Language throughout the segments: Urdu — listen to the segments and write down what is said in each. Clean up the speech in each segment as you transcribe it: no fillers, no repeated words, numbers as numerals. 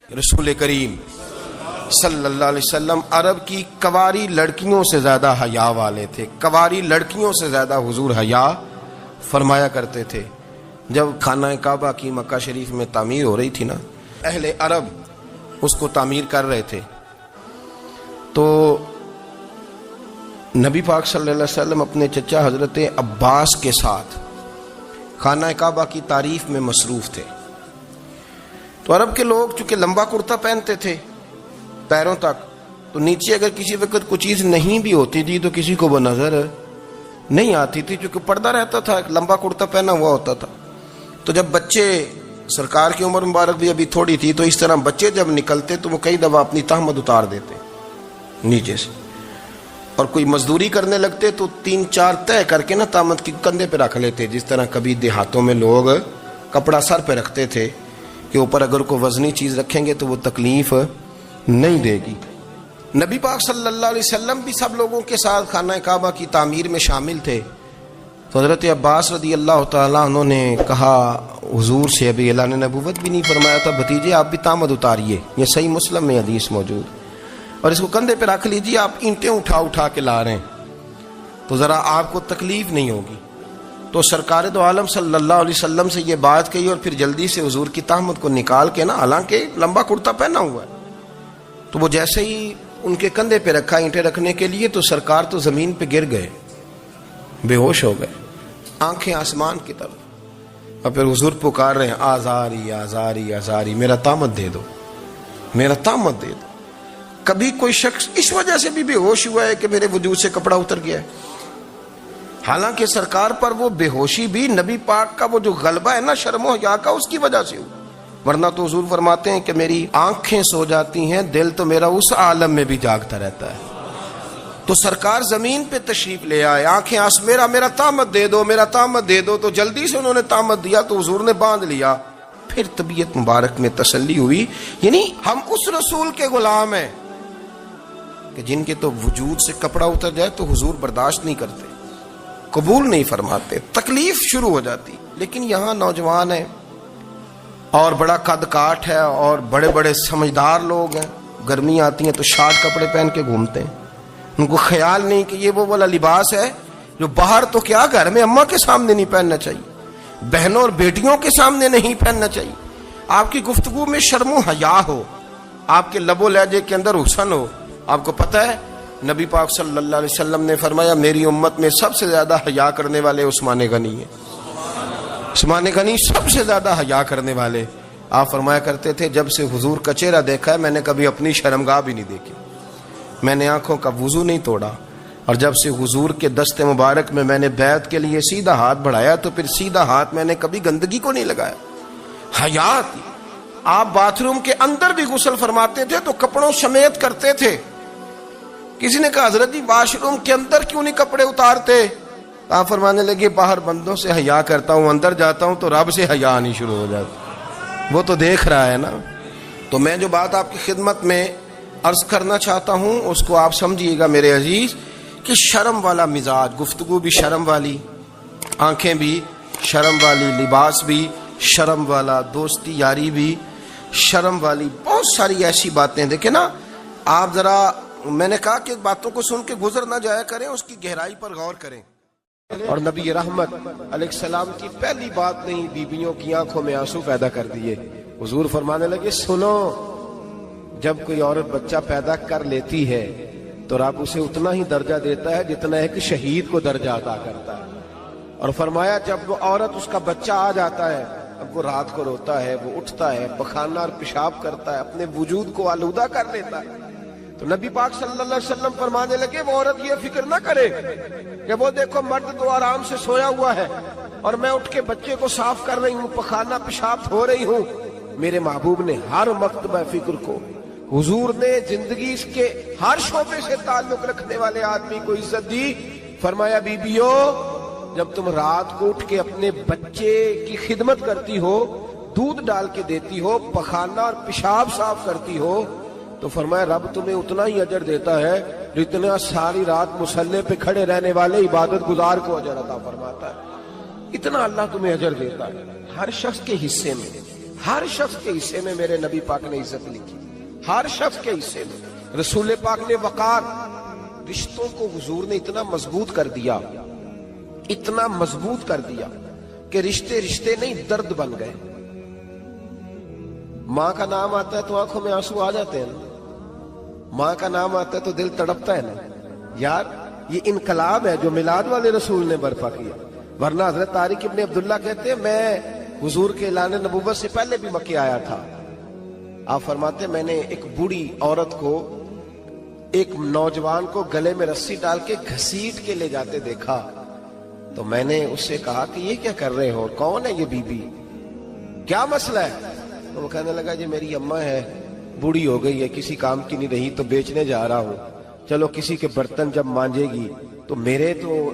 رسول کریم صلی اللہ علیہ وسلم عرب کی کواری لڑکیوں سے زیادہ حیا والے تھے. کواری لڑکیوں سے زیادہ حضور حیا فرمایا کرتے تھے. جب خانہ کعبہ کی مکہ شریف میں تعمیر ہو رہی تھی نا، اہل عرب اس کو تعمیر کر رہے تھے، تو نبی پاک صلی اللہ علیہ وسلم اپنے چچا حضرت عباس کے ساتھ خانہ کعبہ کی تعریف میں مصروف تھے. تو عرب کے لوگ چونکہ لمبا کرتا پہنتے تھے پیروں تک، تو نیچے اگر کسی وقت کوئی چیز نہیں بھی ہوتی تھی تو کسی کو وہ نظر نہیں آتی تھی، چونکہ پردہ رہتا تھا، ایک لمبا کرتا پہنا ہوا ہوتا تھا. تو جب بچے، سرکار کی عمر مبارک بھی ابھی تھوڑی تھی، تو اس طرح بچے جب نکلتے تو وہ کئی دفعہ اپنی تہمت اتار دیتے نیچے سے، اور کوئی مزدوری کرنے لگتے تو 3-4 طے کر کے نا تہمت کی کندھے پہ رکھ لیتے. جس طرح کبھی دیہاتوں میں لوگ کپڑا سر پہ رکھتے تھے کہ اوپر اگر کوئی وزنی چیز رکھیں گے تو وہ تکلیف نہیں دے گی. نبی پاک صلی اللہ علیہ وسلم بھی سب لوگوں کے ساتھ خانہ کعبہ کی تعمیر میں شامل تھے. تو حضرت عباس رضی اللہ تعالیٰ عنہ نے کہا حضور سے، ابھی اعلان نبوت بھی نہیں فرمایا تھا، بھتیجے آپ بھی تہمت اتاریے، یہ صحیح مسلم میں حدیث موجود، اور اس کو کندھے پہ رکھ لیجیے، آپ اینٹیں اٹھا اٹھا کے لا رہے ہیں تو ذرا آپ کو تکلیف نہیں ہوگی. تو سرکار دو عالم صلی اللہ علیہ وسلم سے یہ بات کہی، اور پھر جلدی سے حضور کی تہمت کو نکال کے نا، حالانکہ لمبا کرتا پہنا ہوا ہے، تو وہ جیسے ہی ان کے کندھے پہ رکھا اینٹیں رکھنے کے لیے، تو سرکار تو زمین پہ گر گئے، بے ہوش ہو گئے، آنکھیں آسمان کی طرف، اور پھر حضور پکار رہے ہیں آزاری آزاری آزاری، میرا تہمت دے دو، میرا تہمت دے دو. کبھی کوئی شخص اس وجہ سے بھی بے ہوش ہوا ہے کہ میرے وجود سے کپڑا اتر گیا ہے؟ حالانکہ سرکار پر وہ بے ہوشی بھی نبی پاک کا وہ جو غلبہ ہے نا شرم و حیا کا، اس کی وجہ سے ہوا. ورنہ تو حضور فرماتے ہیں کہ میری آنکھیں سو جاتی ہیں، دل تو میرا اس عالم میں بھی جاگتا رہتا ہے. تو سرکار زمین پہ تشریف لے آئے، آنکھیں میرا تہمت دے دو، میرا تہمت دے دو. تو جلدی سے انہوں نے تہمت دیا تو حضور نے باندھ لیا. پھر طبیعت مبارک میں تسلی ہوئی. یعنی ہم اس رسول کے غلام ہیں کہ جن کے تو وجود سے کپڑا اتر جائے تو حضور برداشت نہیں کرتے، قبول نہیں فرماتے، تکلیف شروع ہو جاتی. لیکن یہاں نوجوان ہیں اور بڑا قد کاٹ ہے اور بڑے بڑے سمجھدار لوگ ہیں، گرمی آتی ہیں تو شارٹ کپڑے پہن کے گھومتے ہیں. ان کو خیال نہیں کہ یہ وہ والا لباس ہے جو باہر تو کیا گھر میں اماں کے سامنے نہیں پہننا چاہیے، بہنوں اور بیٹیوں کے سامنے نہیں پہننا چاہیے. آپ کی گفتگو میں شرم و حیا ہو، آپ کے لب و لہجے کے اندر حسن ہو. آپ کو پتہ ہے نبی پاک صلی اللہ علیہ وسلم نے فرمایا میری امت میں سب سے زیادہ حیا کرنے والے عثمان غنی ہیں. عثمان غنی سب سے زیادہ حیا کرنے والے. آپ فرمایا کرتے تھے جب سے حضور کا چہرہ دیکھا ہے میں نے کبھی اپنی شرمگاہ بھی نہیں دیکھی، میں نے آنکھوں کا وضو نہیں توڑا، اور جب سے حضور کے دست مبارک میں نے بیعت کے لیے سیدھا ہاتھ بڑھایا تو پھر سیدھا ہاتھ میں نے کبھی گندگی کو نہیں لگایا. حیات. آپ باتھ روم کے اندر بھی غسل فرماتے تھے تو کپڑوں سمیت کرتے تھے. کسی نے کہا حضرت جی واش روم کے اندر کیوں نہیں کپڑے اتارتے؟ آپ فرمانے لگے باہر بندوں سے حیا کرتا ہوں، اندر جاتا ہوں تو رب سے حیا آنی شروع ہو جاتی، وہ تو دیکھ رہا ہے نا. تو میں جو بات آپ کی خدمت میں عرض کرنا چاہتا ہوں اس کو آپ سمجھیے گا میرے عزیز، کہ شرم والا مزاج، گفتگو بھی شرم والی، آنکھیں بھی شرم والی، لباس بھی شرم والا، دوستی یاری بھی شرم والی، بہت ساری ایسی باتیں. دیکھیں نا آپ ذرا، میں نے کہا کہ باتوں کو سن کے گزر نہ جایا کریں، اس کی گہرائی پر غور کریں. اور نبی رحمت علیہ السلام کی پہلی بات نہیں بیویوں کی آنکھوں میں آنسو پیدا کر دیے. حضور فرمانے لگے سنو، جب کوئی عورت بچہ پیدا کر لیتی ہے تو رب اسے اتنا ہی درجہ دیتا ہے جتنا ایک شہید کو درجہ عطا کرتا ہے. اور فرمایا جب وہ عورت اس کا بچہ آ جاتا ہے، اب وہ رات کو روتا ہے، وہ اٹھتا ہے، پخانہ اور پیشاب کرتا ہے، اپنے وجود کو آلودہ کر لیتا ہے، تو نبی پاک صلی اللہ علیہ وسلم فرمانے لگے وہ عورت یہ فکر نہ کرے کہ وہ دیکھو مرد تو آرام سے سویا ہوا ہے اور میں اٹھ کے بچے کو صاف کر رہی ہوں، پخانہ پیشاب دھو رہی ہوں. میرے محبوب نے ہر مرتبہ فکر کو، حضور نے زندگی اس کے ہر شعبے سے تعلق رکھنے والے آدمی کو عزت دی. فرمایا بیبیو جب تم رات کو اٹھ کے اپنے بچے کی خدمت کرتی ہو، دودھ ڈال کے دیتی ہو، پخانہ اور پیشاب صاف کرتی ہو، تو فرمایا رب تمہیں اتنا ہی اجر دیتا ہے جتنا ساری رات مصلی پہ کھڑے رہنے والے عبادت گزار کو اجر عطا فرماتا ہے. اتنا اللہ تمہیں اجر دیتا ہے. ہر شخص کے حصے میں، ہر شخص کے حصے میں میرے نبی پاک نے عزت لکھی، ہر شخص کے حصے میں. رسول پاک نے وقار، رشتوں کو حضور نے اتنا مضبوط کر دیا، اتنا مضبوط کر دیا کہ رشتے رشتے نہیں درد بن گئے. ماں کا نام آتا ہے تو آنکھوں میں آنسو آ جاتے ہیں نا، ماں کا نام آتا ہے تو دل تڑپتا ہے نا. یار یہ انقلاب ہے جو میلاد والے رسول نے برپا کیا. ورنہ حضرت طارق ابن عبداللہ کہتے ہیں میں حضور کے اعلان نبوت سے پہلے بھی مکے آیا تھا. آپ فرماتے ہیں میں نے ایک بوڑھی عورت کو، ایک نوجوان کو گلے میں رسی ڈال کے گھسیٹ کے لے جاتے دیکھا تو میں نے اس سے کہا کہ یہ کیا کر رہے ہو، کون ہے یہ بی بی، کیا مسئلہ ہے؟ تو وہ کہنے لگا جی میری اماں ہے، بوڑھی ہو گئی ہے، کسی کام کی نہیں رہی تو بیچنے جا رہا ہوں. چلو کسی کے برتن جب مانجے گی تو میرے تو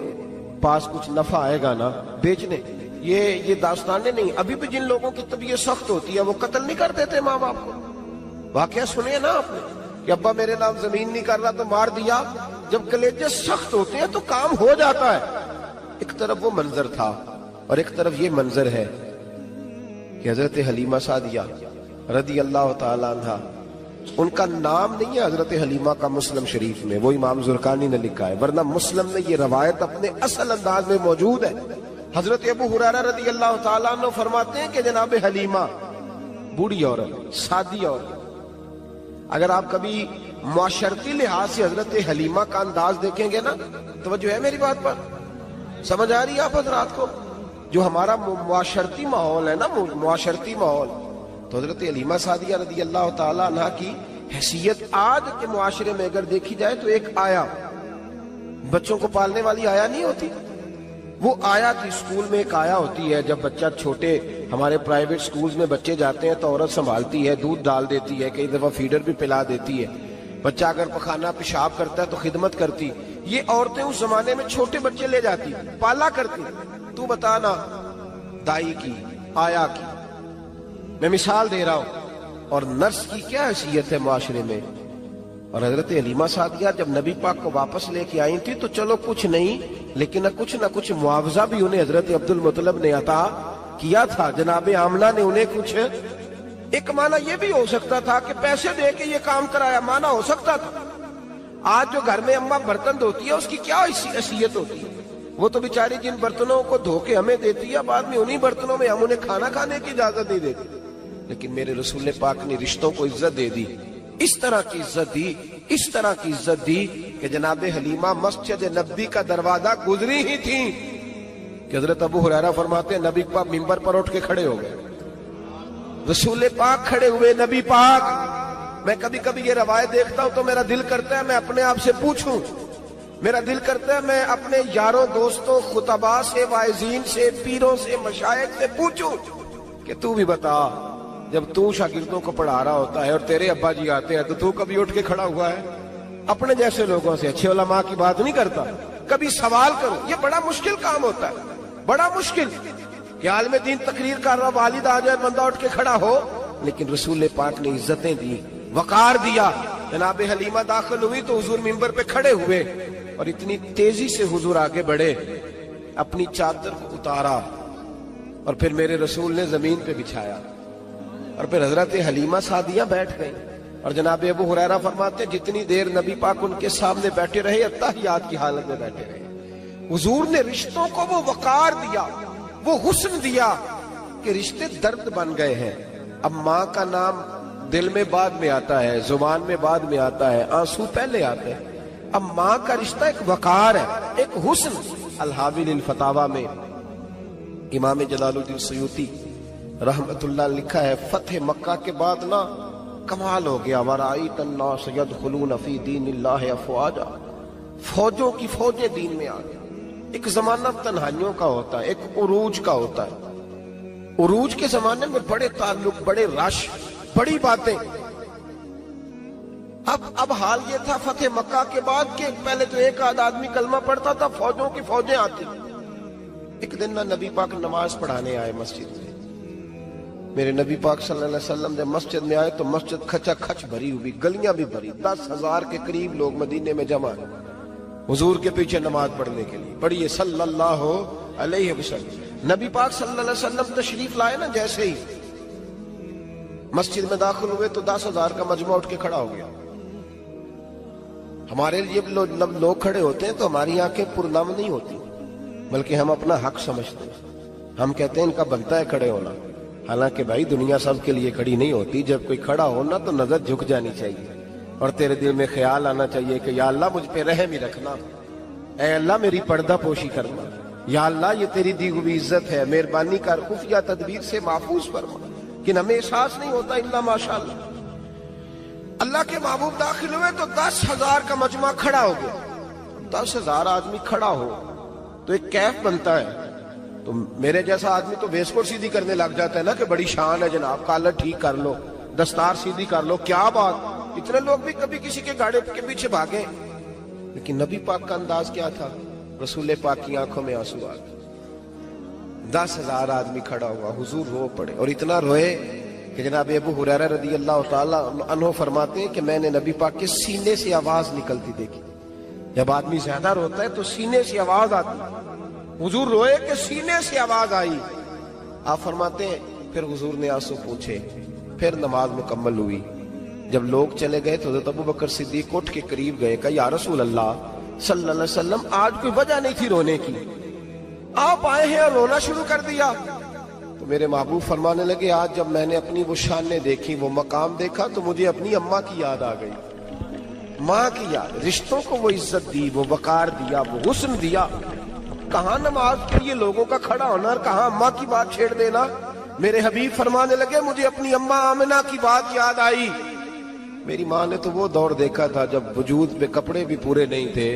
پاس کچھ نفع آئے گا نا بیچنے. یہ داستانیں نہیں. ابھی بھی جن لوگوں کی طبیعت سخت ہوتی ہے وہ قتل نہیں کر دیتے ماں باپ کو. واقعہ سنے نا آپ نے کہ ابا میرے نام زمین نہیں کر رہا تو مار دیا. جب کلیجے سخت ہوتے ہیں تو کام ہو جاتا ہے. ایک طرف وہ منظر تھا اور ایک طرف یہ منظر ہے کہ حضرت حلیمہ سعدیہ رضی اللہ تعالی عنہ، ان کا نام نہیں ہے حضرت حلیمہ کا مسلم شریف میں، وہ امام زرقانی نے لکھا ہے، ورنہ مسلم میں یہ روایت اپنے اصل انداز میں موجود ہے. حضرت ابو ہریرہ رضی اللہ تعالیٰ عنہ فرماتے ہیں کہ جناب حلیمہ بوڑھی عورت، سادی عورت. اگر آپ کبھی معاشرتی لحاظ سے حضرت حلیمہ کا انداز دیکھیں گے نا، توجہ ہے میری بات پر، سمجھ آ رہی ہے آپ حضرات کو؟ جو ہمارا معاشرتی ماحول ہے نا، معاشرتی ماحول، تو حضرت حلیمہ سعدیہ رضی اللہ تعالیٰ عنہ کی حیثیت آج کے معاشرے میں اگر دیکھی جائے تو ایک آیا، بچوں کو پالنے والی آیا نہیں ہوتی، وہ آیا تھی. اسکول میں ایک آیا ہوتی ہے، جب بچہ چھوٹے ہمارے پرائیویٹ سکولز میں بچے جاتے ہیں تو عورت سنبھالتی ہے، دودھ ڈال دیتی ہے، کئی دفعہ فیڈر بھی پلا دیتی ہے. بچہ اگر پخانہ پیشاب کرتا ہے تو خدمت کرتی. یہ عورتیں اس زمانے میں چھوٹے بچے لے جاتی، پالا کرتی. تو بتانا دائی کی، آیا کی، میں مثال دے رہا ہوں. اور نرس کی کیا حیثیت ہے معاشرے میں. اور حضرت حلیمہ سعدیہ جب نبی پاک کو واپس لے کے آئی تھی تو چلو کچھ نہیں لیکن نہ کچھ معاوضہ بھی انہیں حضرت عبد المطلب نے عطا کیا تھا. جناب آمنہ نے انہیں کچھ، ایک معنی یہ بھی ہو سکتا تھا کہ پیسے دے کے یہ کام کرایا، معنی ہو سکتا تھا. آج جو گھر میں اماں برتن دھوتی ہے اس کی کیا حیثیت ہوتی ہے؟ وہ تو بیچاری جن برتنوں کو دھو کے ہمیں دیتی ہے، بعد میں انہی برتنوں میں ہم انہیں کھانا کھانے کی اجازت نہیں دیتے. لیکن میرے رسول پاک نے رشتوں کو عزت دے دی، اس طرح کی عزت دی، اس طرح کی عزت دی کہ جناب حلیمہ مسجد نبی کا دروازہ گزری ہی تھی کہ حضرت ابو ہریرہ فرماتے ہیں نبی پاک منبر پر اٹھ کے کھڑے ہو گئے. رسول پاک کھڑے ہوئے، نبی پاک. میں کبھی کبھی یہ روایت دیکھتا ہوں تو میرا دل کرتا ہے میں اپنے آپ سے پوچھوں، میرا دل کرتا ہے میں اپنے یاروں دوستوں خطباء سے، واعظین سے، پیروں سے، مشائخ سے پوچھوں کہ تو بھی بتا، جب تو شاگردوں کو پڑھا رہا ہوتا ہے اور تیرے ابا جی آتے ہیں تو کبھی اٹھ کے کھڑا ہوا ہے؟ اپنے جیسے لوگوں سے، اچھے علماء کی بات نہیں کرتا، کبھی سوال کرو. یہ بڑا مشکل کام ہوتا ہے، بڑا مشکل کہ عالم دین تقریر کر رہا، والد آ جائے، بندہ اٹھ کے کھڑا ہو. لیکن رسول پاک نے عزتیں دی، وقار دیا. جناب حلیمہ داخل ہوئی تو حضور منبر پہ کھڑے ہوئے اور اتنی تیزی سے حضور آگے بڑھے، اپنی چادر کو اتارا اور پھر میرے رسول نے زمین پہ بچھایا اور پھر حضرت حلیمہ سعدیہ بیٹھ گئی. اور جناب ابو ہریرہ فرماتے جتنی دیر نبی پاک ان کے سامنے بیٹھے رہے اتحیات کی حالت میں بیٹھے رہے. حضور نے رشتوں کو وہ وقار دیا، وہ حسن دیا کہ رشتے درد بن گئے ہیں. اب ماں کا نام دل میں بعد میں آتا ہے، زبان میں بعد میں آتا ہے، آنسو پہلے آتے ہیں. اب ماں کا رشتہ ایک وقار ہے، ایک حسن. الحاوی للفتاوی میں امام جلال الدین سیوطی رحمت اللہ لکھا ہے فتح مکہ کے بعد نا کمال ہو گیا. وَرَأَيْتَ النَّاسَ يَدْخُلُونَ فِي دِينِ اللَّهِ أَفْوَاجًا، فوجوں کی فوجیں دین میں آ گئی. ایک زمانہ تنہائیوں کا ہوتا ہے، ایک عروج کا ہوتا ہے. عروج کے زمانے میں بڑے تعلق، بڑے رش، بڑی باتیں. اب حال یہ تھا فتح مکہ کے بعد کہ پہلے تو ایک آدھ آدمی کلمہ پڑھتا تھا، فوجوں کی فوجیں آتی. ایک دن نہ نبی پاک نماز پڑھانے آئے مسجد میں. میرے نبی پاک صلی اللہ علیہ وسلم جب مسجد میں آئے تو مسجد کھچا کھچ بھری ہوئی، گلیاں بھی بھری، 10,000 کے قریب لوگ مدینے میں جمع ہیں حضور کے پیچھے نماز پڑھنے کے لیے. پڑھیے صلی اللہ علیہ وسلم. نبی پاک صلی اللہ علیہ وسلم تشریف لائے نا، جیسے ہی مسجد میں داخل ہوئے تو 10,000 کا مجمع اٹھ کے کھڑا ہو گیا. ہمارے لیے لوگ کھڑے ہوتے ہیں تو ہماری آنکھیں پرنم نہیں ہوتی، بلکہ ہم اپنا حق سمجھتے ہیں. ہم کہتے ہیں ان کا بنتا ہے کھڑے ہونا. حالانکہ بھائی دنیا سب کے لیے کھڑی نہیں ہوتی. جب کوئی کھڑا ہونا تو نظر جھک جانی چاہیے اور تیرے دل میں خیال آنا چاہیے کہ یا اللہ مجھ پہ رحم ہی رکھنا، اے اللہ میری پردہ پوشی کرنا، یا اللہ یہ تیری دی ہوئی عزت ہے، مہربانی کر خفیہ تدبیر سے محفوظ فرما. کہ ہمیں احساس نہیں ہوتا الا ماشاءاللہ. اللہ کے محبوب داخل ہوئے تو 10,000 کا مجمع کھڑا ہو گیا. 10,000 آدمی کھڑا ہو تو ایک کیف بنتا ہے. تو میرے جیسا آدمی تو ویسکوٹ سیدھی کرنے لگ جاتا ہے نا کہ بڑی شان ہے جناب، کالر ٹھیک کر لو، دستار سیدھی کر لو، کیا بات. اتنے لوگ بھی کبھی کسی کے گاڑی کے پیچھے بھاگے. لیکن نبی پاک کا انداز کیا تھا؟ رسول پاک کی آنکھوں میں آنسو آ گئے. 10,000 آدمی کھڑا ہوا، حضور رو پڑے اور اتنا روئے کہ جناب ابو ہریرہ رضی اللہ تعالی عنہ فرماتے ہیں کہ میں نے نبی پاک کے سینے سے آواز نکلتی دیکھی. جب آدمی زیادہ روتا ہے تو سینے سے آواز آتی. حضور روئے کہ سینے سے آواز آئی. آپ فرماتے ہیں پھر حضور نے آنسو پوچھے، پھر نماز مکمل ہوئی. جب لوگ چلے گئے تو حضرت ابو بکر صدیق اٹھ کے قریب گئے، کہا یا رسول اللہ صلی اللہ علیہ وسلم آج کوئی وجہ نہیں تھی رونے کی، آپ آئے ہیں اور رونا شروع کر دیا. تو میرے محبوب فرمانے لگے آج جب میں نے اپنی وہ شانیں دیکھی، وہ مقام دیکھا تو مجھے اپنی اماں کی یاد آ گئی. ماں کی یاد، رشتوں کو وہ عزت دی، وہ وقار دیا، وہ حسن دیا. کہاں نماز کے لیے لوگوں کا کھڑا ہونا اور کہاں اماں کی بات چھیڑ دینا. میرے حبیب فرمانے لگے مجھے اپنی اماں آمنہ کی بات یاد آئی. میری ماں نے تو وہ دور دیکھا تھا جب وجود پہ کپڑے بھی پورے نہیں تھے.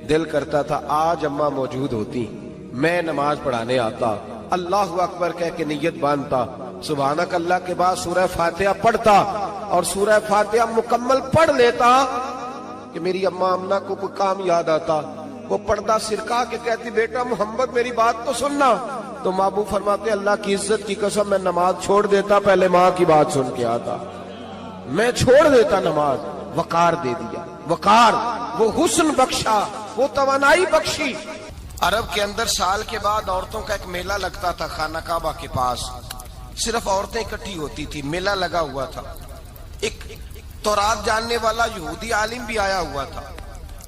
دل کرتا تھا آج اماں موجود ہوتی، میں نماز پڑھانے آتا، اللہ اکبر کہہ کے نیت باندھتا، سبحانک اللہ کے بعد سورہ فاتحہ پڑھتا اور سورہ فاتحہ مکمل پڑھ لیتا کہ میری اماں آمنہ کو کوئی کام یاد آتا. وہ پردہ سرکا کے کہتی بیٹا محمد میری بات تو سننا. تو محبوب فرماتے اللہ کی عزت کی قسم میں نماز چھوڑ دیتا، پہلے ماں کی بات سن کے آتا. میں چھوڑ دیتا نماز. وقار دے دیا، وقار، وہ حسن بخشا، وہ توانائی بخشی. عرب کے اندر سال کے بعد عورتوں کا ایک میلہ لگتا تھا خانہ کعبہ کے پاس. صرف عورتیں اکٹھی ہوتی تھی، میلہ لگا ہوا تھا. ایک تورات جاننے والا یہودی عالم بھی آیا ہوا تھا.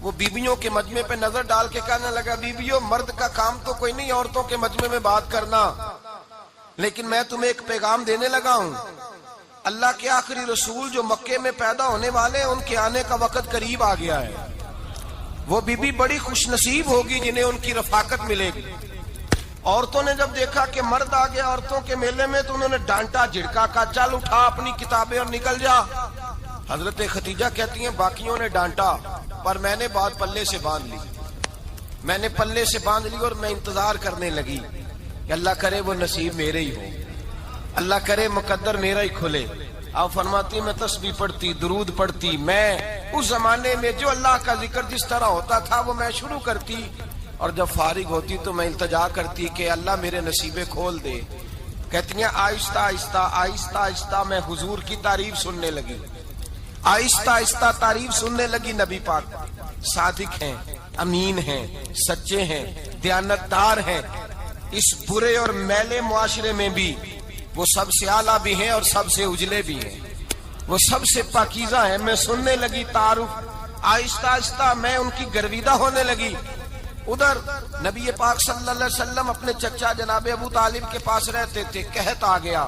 وہ بیویوں کے مجمع پہ نظر ڈال کے کہنے لگا بیویوں مرد کا کام تو کوئی نہیں عورتوں کے مجمع میں بات کرنا، لیکن میں تمہیں ایک پیغام دینے لگا ہوں. اللہ کے آخری رسول جو مکے میں پیدا ہونے والے ہیں ان کے آنے کا وقت قریب آ گیا ہے. وہ بیوی بڑی خوش نصیب ہوگی جنہیں ان کی رفاقت ملے گی. عورتوں نے جب دیکھا کہ مرد آ گیا عورتوں کے میلے میں تو انہوں نے ڈانٹا جھڑکا، کہا چل اٹھا اپنی کتابیں اور نکل جا. حضرت خدیجہ کہتی ہیں باقیوں نے ڈانٹا پر میں نے بات پلے سے باندھ لی. میں نے پلے سے باندھ لی اور میں انتظار کرنے لگی کہ اللہ کرے وہ نصیب میرے ہی ہو، اللہ کرے مقدر میرا ہی کھلے. آپ فرماتی میں تسبیح پڑھتی، درود پڑھتی. میں اس زمانے میں جو اللہ کا ذکر جس طرح ہوتا تھا وہ میں شروع کرتی اور جب فارغ ہوتی تو میں التجا کرتی کہ اللہ میرے نصیبے کھول دے. کہتی ہیں آہستہ آہستہ آہستہ آہستہ میں حضور کی تعریف سننے لگی. آہستہ آہستہ تعریف سننے لگی. نبی پاک صادق ہیں، امین ہیں، سچے ہیں، دیانتدار ہیں. اس برے اور میلے معاشرے میں بھی وہ سب سے اعلیٰ بھی ہیں اور سب سے اجلے بھی ہیں، وہ سب سے پاکیزہ ہیں. میں سننے لگی تعارف. آہستہ آہستہ میں ان کی گرویدہ ہونے لگی. ادھر نبی پاک صلی اللہ علیہ وسلم اپنے چچا جناب ابو طالب کے پاس رہتے تھے. قحط آ گیا،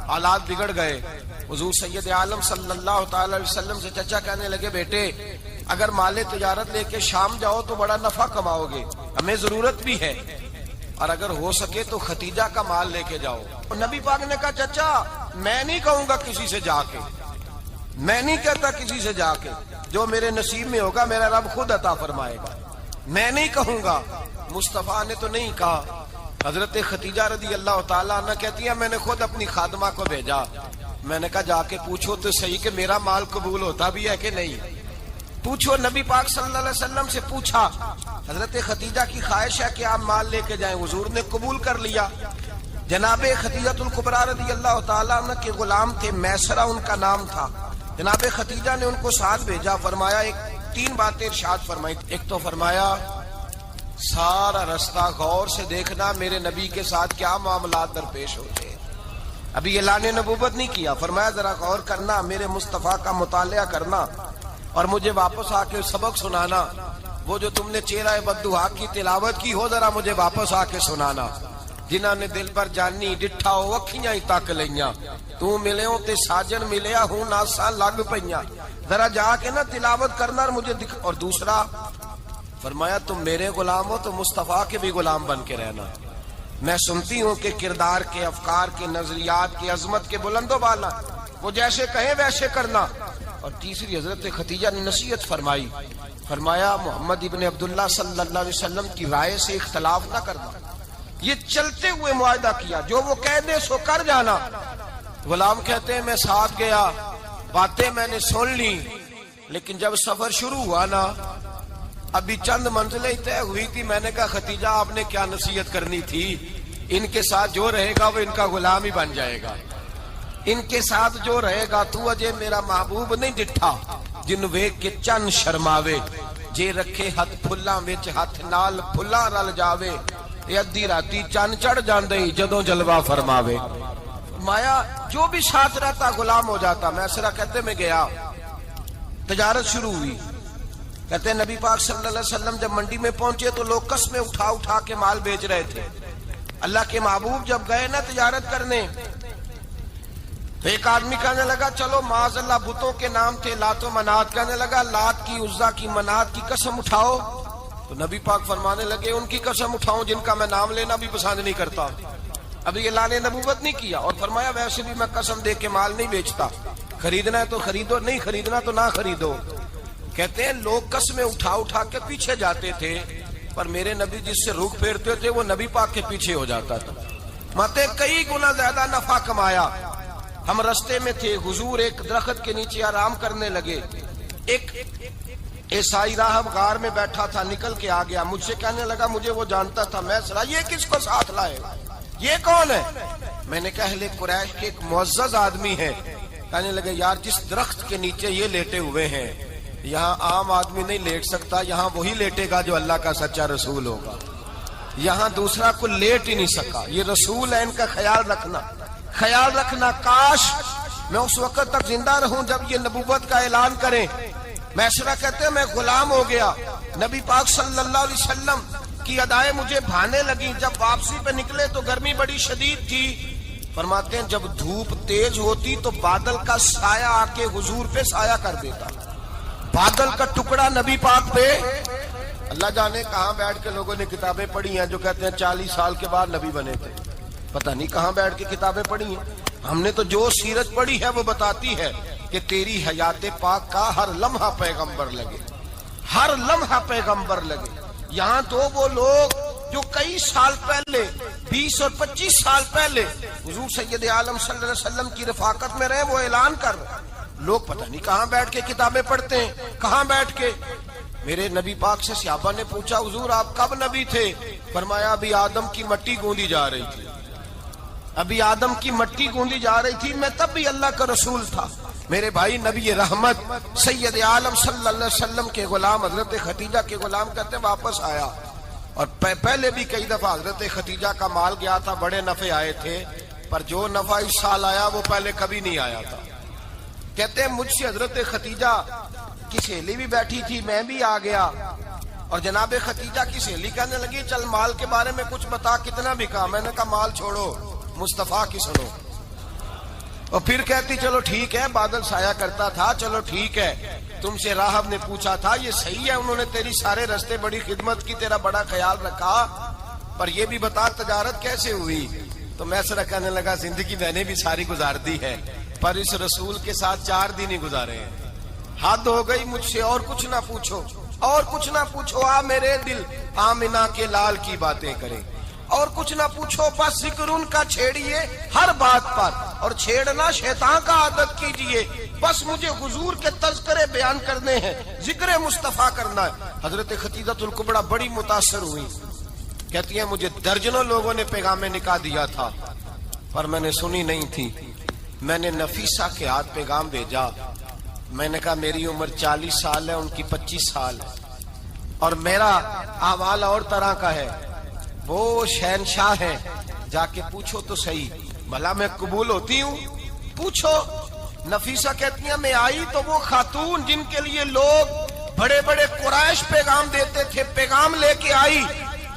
حالات بگڑ گئے. حضور سید عالم صلی اللہ تعالی علیہ وسلم سے چچا کہنے لگے بیٹے اگر مال تجارت لے کے شام جاؤ تو بڑا نفع کماؤ گے، ہمیں ضرورت بھی ہے، اور اگر ہو سکے تو ختیجہ کا مال لے کے جاؤ. اور نبی پاک نے کہا چچا میں نہیں کہوں گا کسی سے جا کے، میں نہیں کہتا کسی سے جا کے، جو میرے نصیب میں ہوگا میرا رب خود عطا فرمائے گا، میں نہیں کہوں گا. مصطفیٰ نے تو نہیں کہا. حضرت ختیجہ رضی اللہ تعالیٰ عنہ کہتی ہیں میں نے خود اپنی خادمہ کو بھیجا. میں نے کہا جا کے پوچھو تو صحیح کہ میرا مال قبول ہوتا بھی ہے کہ نہیں. پوچھو. نبی پاک صلی اللہ علیہ وسلم سے پوچھا. حضرت ختیجہ کی خواہش ہے کہ آپ مال لے کے جائیں. حضور نے قبول کر لیا. جناب خدیجہ الکبریٰ رضی اللہ تعالیٰ عنہ کے غلام تھے، میسرہ ان کا نام تھا. جناب خدیجہ نے ان کو ساتھ بھیجا. فرمایا ایک 3 باتیں ارشاد فرمائی. ایک تو فرمایا سارا رستہ غور سے دیکھنا میرے نبی کے ساتھ کیا معاملات درپیش ہوتے ہیں. ابھی اعلان نبوت نہیں کیا, فرمایا ذرا غور کرنا, میرے مصطفیٰ کا مطالعہ کرنا اور مجھے واپس آ کے سبق سنانا. وہ جو تم نے چہرہ بددعا کی تلاوت کی ہو ذرا مجھے واپس آ کے سنانا. جنہاں نے دل پر جانی ڈٹھا ہو اکھیاں ہی تک لیاں, تو ملے ہوں تے ساجن ملیا ہوں ناساں لگ پئیاں, ذرا جا کے نا تلاوت کرنا اور مجھے اور دوسرا فرمایا تم میرے غلام ہو تو مصطفیٰ کے بھی غلام بن کے رہنا. میں سنتی ہوں کہ کردار کے, افکار کے, نظریات کی, عظمت کے بلند و بالا, وہ جیسے کہیں ویسے کرنا. اور تیسری حضرت خدیجہ نے نصیحت فرمائی, فرمایا محمد ابن عبداللہ صلی اللہ علیہ وسلم کی رائے سے اختلاف نہ کرنا. یہ چلتے ہوئے معاہدہ کیا, جو وہ کہہ دے سو کر جانا. غلام کہتے ہیں میں ساتھ گیا, باتیں میں نے سن لی, لیکن جب سفر شروع ہوا نا ابھی چند منزلیں طے ہوئی تھی, میں نے کہا ختیجہ آپ نے کیا نصیحت کرنی تھی, ان کے ساتھ جو رہے گا وہ ان کا غلام ہی بن جائے گا. ان کے ساتھ جو رہے گا تو اجے میرا محبوب نہیں ڈٹھا جن ویکھ کے چن شرماوے, جے رکھے ہاتھ پھلاں وچ ہاتھ نال پھلاں رل جاوے, ادھی راتی چن چڑھ جاندے جدوں جلوہ فرماوے. مایا جو بھی ساتھ رہتا غلام ہو جاتا. میں سرا کہتے میں گیا, تجارت شروع ہوئی. کہتے ہیں نبی پاک صلی اللہ علیہ وسلم جب منڈی میں پہنچے تو لوگ قسمیں اٹھا اٹھا کے مال بیچ رہے تھے. اللہ کے محبوب جب گئے نا تجارت کرنے تو ایک آدمی کہنے لگا چلو معاذ اللہ بتوں کے نام تھے لات و منات, کہنے لگا لات کی, عزا کی, منات کی قسم اٹھاؤ. تو نبی پاک فرمانے لگے ان کی قسم اٹھاؤں جن کا میں نام لینا بھی پسند نہیں کرتا. ابھی اعلان نبوت نہیں کیا. اور فرمایا ویسے بھی میں قسم دے کے مال نہیں بیچتا, خریدنا ہے تو خریدو, نہیں خریدنا تو نہ خریدو. کہتے ہیں لوگ قسمیں اٹھا اٹھا کے پیچھے جاتے تھے, پر میرے نبی جس سے رخ پھیرتے تھے وہ نبی پاک کے پیچھے ہو جاتا تھا. ماتے کئی گنا زیادہ نفع کمایا. ہم رستے میں تھے, حضور ایک درخت کے نیچے آرام کرنے لگے. ایک عیسائی راہب غار میں بیٹھا تھا, نکل کے آ گیا, مجھ سے کہنے لگا مجھے وہ جانتا تھا. میں سنا یہ کس کو ساتھ لائے, یہ کون ہے؟ میں نے کہا اہل قریش کے ایک معزز آدمی ہے. کہنے لگے یار جس درخت کے نیچے یہ لیٹے ہوئے ہیں یہاں عام آدمی نہیں لیٹ سکتا, یہاں وہی لیٹے گا جو اللہ کا سچا رسول ہوگا, یہاں دوسرا کوئی لیٹ ہی نہیں سکا. یہ رسول ہے, ان کا خیال رکھنا, خیال رکھنا. کاش میں اس وقت تک زندہ رہوں جب یہ نبوت کا اعلان کریں. میسرہ کہتے ہیں میں غلام ہو گیا. نبی پاک صلی اللہ علیہ وسلم کی ادائیں مجھے بھانے لگی. جب واپسی پہ نکلے تو گرمی بڑی شدید تھی. فرماتے ہیں جب دھوپ تیز ہوتی تو بادل کا سایہ آ کے حضور پہ سایہ کر دیتا, بادل کا ٹکڑا نبی پاک پہ. اللہ جانے کہاں بیٹھ کے لوگوں نے کتابیں پڑھی ہیں جو کہتے ہیں 40 سال کے بعد نبی بنے تھے. پتہ نہیں کہاں بیٹھ کے کتابیں پڑھی ہیں. ہم نے تو جو سیرت پڑھی ہے وہ بتاتی ہے کہ تیری حیات پاک کا ہر لمحہ پیغمبر لگے, ہر لمحہ پیغمبر لگے. یہاں تو وہ لوگ جو کئی سال پہلے 20 اور 25 سال پہلے حضور سید عالم صلی اللہ علیہ وسلم کی رفاقت میں رہے, وہ اعلان کر رہے. لوگ پتہ نہیں کہاں بیٹھ کے کتابیں پڑھتے ہیں, کہاں بیٹھ کے. میرے نبی پاک سے صحابہ نے پوچھا حضور آپ کب نبی تھے؟ فرمایا ابھی آدم کی مٹی گوندی جا رہی تھی, ابھی آدم کی مٹی گوندی جا رہی تھی, میں تب بھی اللہ کا رسول تھا. میرے بھائی نبی رحمت سید عالم صلی اللہ علیہ وسلم کے غلام حضرت خدیجہ کے غلام کہتے ہیں واپس آیا. اور پہلے بھی کئی دفعہ حضرت خدیجہ کا مال گیا تھا, بڑے نفع آئے تھے, پر جو نفع اس سال آیا وہ پہلے کبھی نہیں آیا تھا. کہتے ہیں مجھ سے حضرت خدیجہ کی سہیلی بھی بیٹھی تھی, میں بھی آ گیا. اور جناب خدیجہ کی سہیلی کہنے لگی چل مال کے بارے میں کچھ بتا, کتنا بکا؟ میں نے کہا مال چھوڑو, مصطفیٰ کی سنو. اور پھر کہتی چلو ٹھیک ہے, بادل سایہ کرتا تھا, چلو ٹھیک ہے. تم سے راہب نے پوچھا تھا یہ صحیح ہے, انہوں نے تیری سارے رستے بڑی خدمت کی, تیرا بڑا خیال رکھا, پر یہ بھی بتا تجارت کیسے ہوئی؟ تو میں سر کہنے لگا زندگی میں نے بھی ساری گزار دی ہے, پر اس رسول کے ساتھ 4 دن ہی گزارے ہیں. حد ہو گئی مجھ سے, اور کچھ نہ پوچھو, اور کچھ نہ پوچھو. آ میرے دل آمنہ کے لال کی باتیں کریں, اور کچھ نہ پوچھو. بس ذکر ان کا چھیڑیے ہر بات پر, اور چھیڑنا شیطان کا عادت کیجئے. بس مجھے حضور کے تذکرے بیان کرنے ہیں, ذکر مصطفیٰ کرنا ہے. حضرت خدیجہ الکبریٰ بڑی متاثر ہوئی. کہتی ہیں مجھے درجنوں لوگوں نے پیغام نکاح دیا تھا, پر میں نے سنی نہیں تھی. میں نے نفیسہ کے ہاتھ پیغام بھیجا. میں نے کہا میری عمر 40 سال ہے, ان کی 25 سال ہے. اور میرا احوال اور طرح کا ہے، وہ شہنشاہ ہیں، جا کے پوچھو تو صحیح، بھلا میں قبول ہوتی ہوں؟ پوچھو۔ نفیسہ کہتی ہیں میں آئی تو وہ خاتون جن کے لیے لوگ بڑے بڑے قریش پیغام دیتے تھے، پیغام لے کے آئی،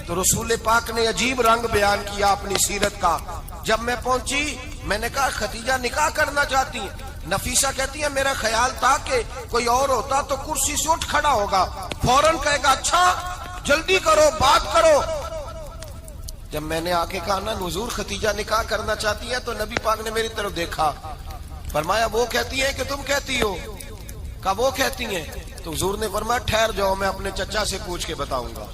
تو رسول پاک نے عجیب رنگ بیان کیا اپنی سیرت کا۔ جب میں پہنچی میں نے کہا ختیجہ نکاح کرنا چاہتی ہیں؟ نفیسہ کہتی ہے میرا خیال تھا کہ کوئی اور ہوتا تو کرسی سے اٹھ کھڑا ہوگا، فوراً کہے گا اچھا جلدی کرو بات کرو۔ جب میں نے آ کے کہا نا حضور ختیجہ نکاح کرنا چاہتی ہے، تو نبی پاک نے میری طرف دیکھا، فرمایا وہ کہتی ہیں کہ تم کہتی ہو؟ کہا وہ کہتی ہیں۔ تو حضور نے فرمایا ٹھہر جاؤ، میں اپنے چچا سے پوچھ کے بتاؤں گا،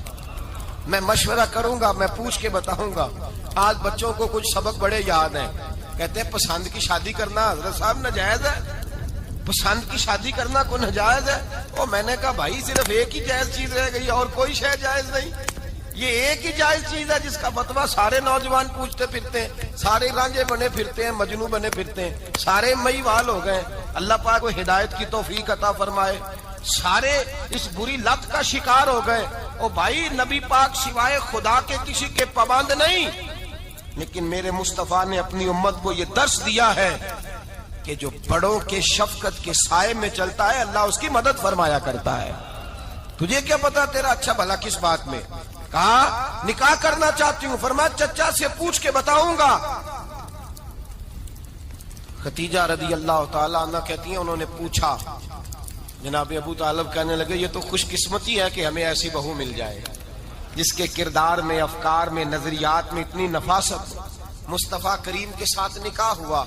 میں مشورہ کروں گا، میں پوچھ کے بتاؤں گا۔ آج بچوں کو کچھ سبق بڑے یاد ہیں، کہتے ہیں پسند کی شادی کرنا حضرت صاحب ناجائز ہے، پسند کی شادی کرنا کوئی ناجائز ہے؟ اور میں نے کہا بھائی صرف ایک ہی جائز چیز رہ گئی، اور کوئی شے جائز نہیں، یہ ایک ہی جائز چیز ہے جس کا فتویٰ سارے نوجوان پوچھتے پھرتے ہیں، سارے رانجے بنے پھرتے ہیں، مجنوں بنے پھرتے ہیں، سارے مئی وال ہو گئے۔ اللہ پاک کو ہدایت کی توفیق عطا فرمائے۔ سارے اس بری لت کا شکار ہو گئے۔ او بھائی نبی پاک سوائے خدا کے کسی کے پابند نہیں، لیکن میرے مصطفیٰ نے اپنی امت کو یہ درس دیا ہے کہ جو بڑوں کے شفقت کے سائے میں چلتا ہے اللہ اس کی مدد فرمایا کرتا ہے۔ تجھے کیا پتا تیرا اچھا بھلا کس بات میں؟ کہا نکاح کرنا چاہتی ہوں، فرمایا چچا سے پوچھ کے بتاؤں گا۔ ختیجہ رضی اللہ تعالیٰ عنہ کہتی ہیں انہوں نے پوچھا، جناب ابو طالب کہنے لگے یہ تو خوش قسمتی ہے کہ ہمیں ایسی بہو مل جائے جس کے کردار میں، افکار میں، نظریات میں اتنی نفاست۔ مصطفیٰ کریم کے ساتھ نکاح ہوا،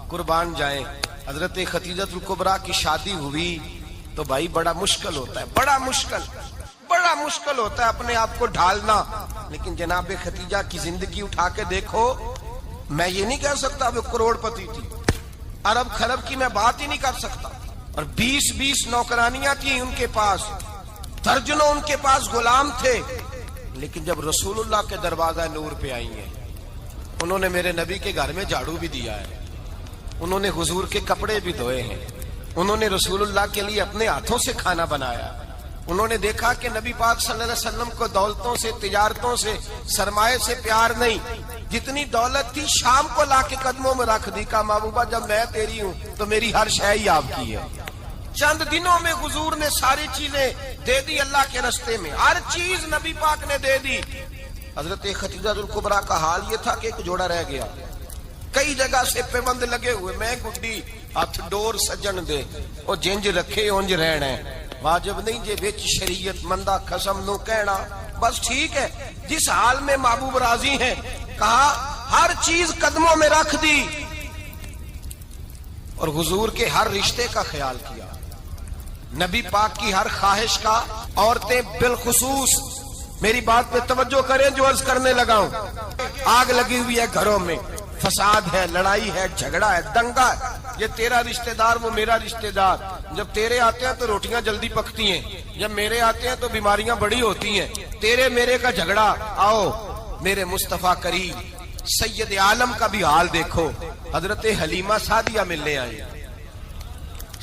قربان جائیں۔ حضرت ختیجہ الکبریٰ کی شادی ہوئی تو بھائی بڑا مشکل ہوتا ہے، بڑا مشکل ہوتا ہے اپنے آپ کو ڈھالنا، لیکن جناب ختیجہ کی زندگی اٹھا کے دیکھو، میں یہ نہیں کہہ سکتا وہ کروڑ پتی تھی، ارب خرب کی میں بات ہی نہیں کر سکتا، اور 20 نوکرانیاں تھیں ان کے پاس، درجنوں ان کے پاس غلام تھے، لیکن جب رسول اللہ کے دروازہ نور پہ آئی ہیں، انہوں نے میرے نبی کے گھر میں جھاڑو بھی دیا ہے، انہوں نے حضور کے کپڑے بھی دھوئے ہیں، انہوں نے رسول اللہ کے لیے اپنے ہاتھوں سے کھانا بنایا، انہوں نے دیکھا کہ نبی پاک صلی اللہ علیہ وسلم کو دولتوں سے، تجارتوں سے، سرمایے سے پیار نہیں، جتنی دولت تھی شام کو لا کے قدموں میں رکھ دی، کہا محبوبہ جب میں تیری ہوں تو میری ہر شے ہی آپ کی ہے۔ چند دنوں میں حضور نے ساری چیزیں دے دی اللہ کے رستے میں، ہر چیز نبی پاک نے دے دی۔ حضرت ختیجہ الکبریٰ کا حال یہ تھا کہ ایک جوڑا رہ گیا، کئی جگہ سے پیوند لگے ہوئے، میں گڈی ہاتھ ڈور سجن دے او جنج رکھے اونج رہنا ہے، واجب نہیں جے وچ شریعت مندہ قسم نو کہنا، بس ٹھیک ہے جس حال میں محبوب راضی ہیں۔ کہا ہر چیز قدموں میں رکھ دی اور حضور کے ہر رشتے کا خیال کیا، نبی پاک کی ہر خواہش کا۔ عورتیں بالخصوص میری بات پہ توجہ کریں جو عرض کرنے لگا ہوں، آگ لگی ہوئی ہے گھروں میں، فساد ہے، لڑائی ہے، جھگڑا ہے، دنگا ہے، یہ تیرا رشتہ دار وہ میرا رشتہ دار، جب تیرے آتے ہیں تو روٹیاں جلدی پکتی ہیں، جب میرے آتے ہیں تو بیماریاں بڑی ہوتی ہیں، تیرے میرے کا جھگڑا۔ آؤ میرے مصطفیٰ کریم سید عالم کا بھی حال دیکھو، حضرت حلیمہ سعدیہ ملنے آئی،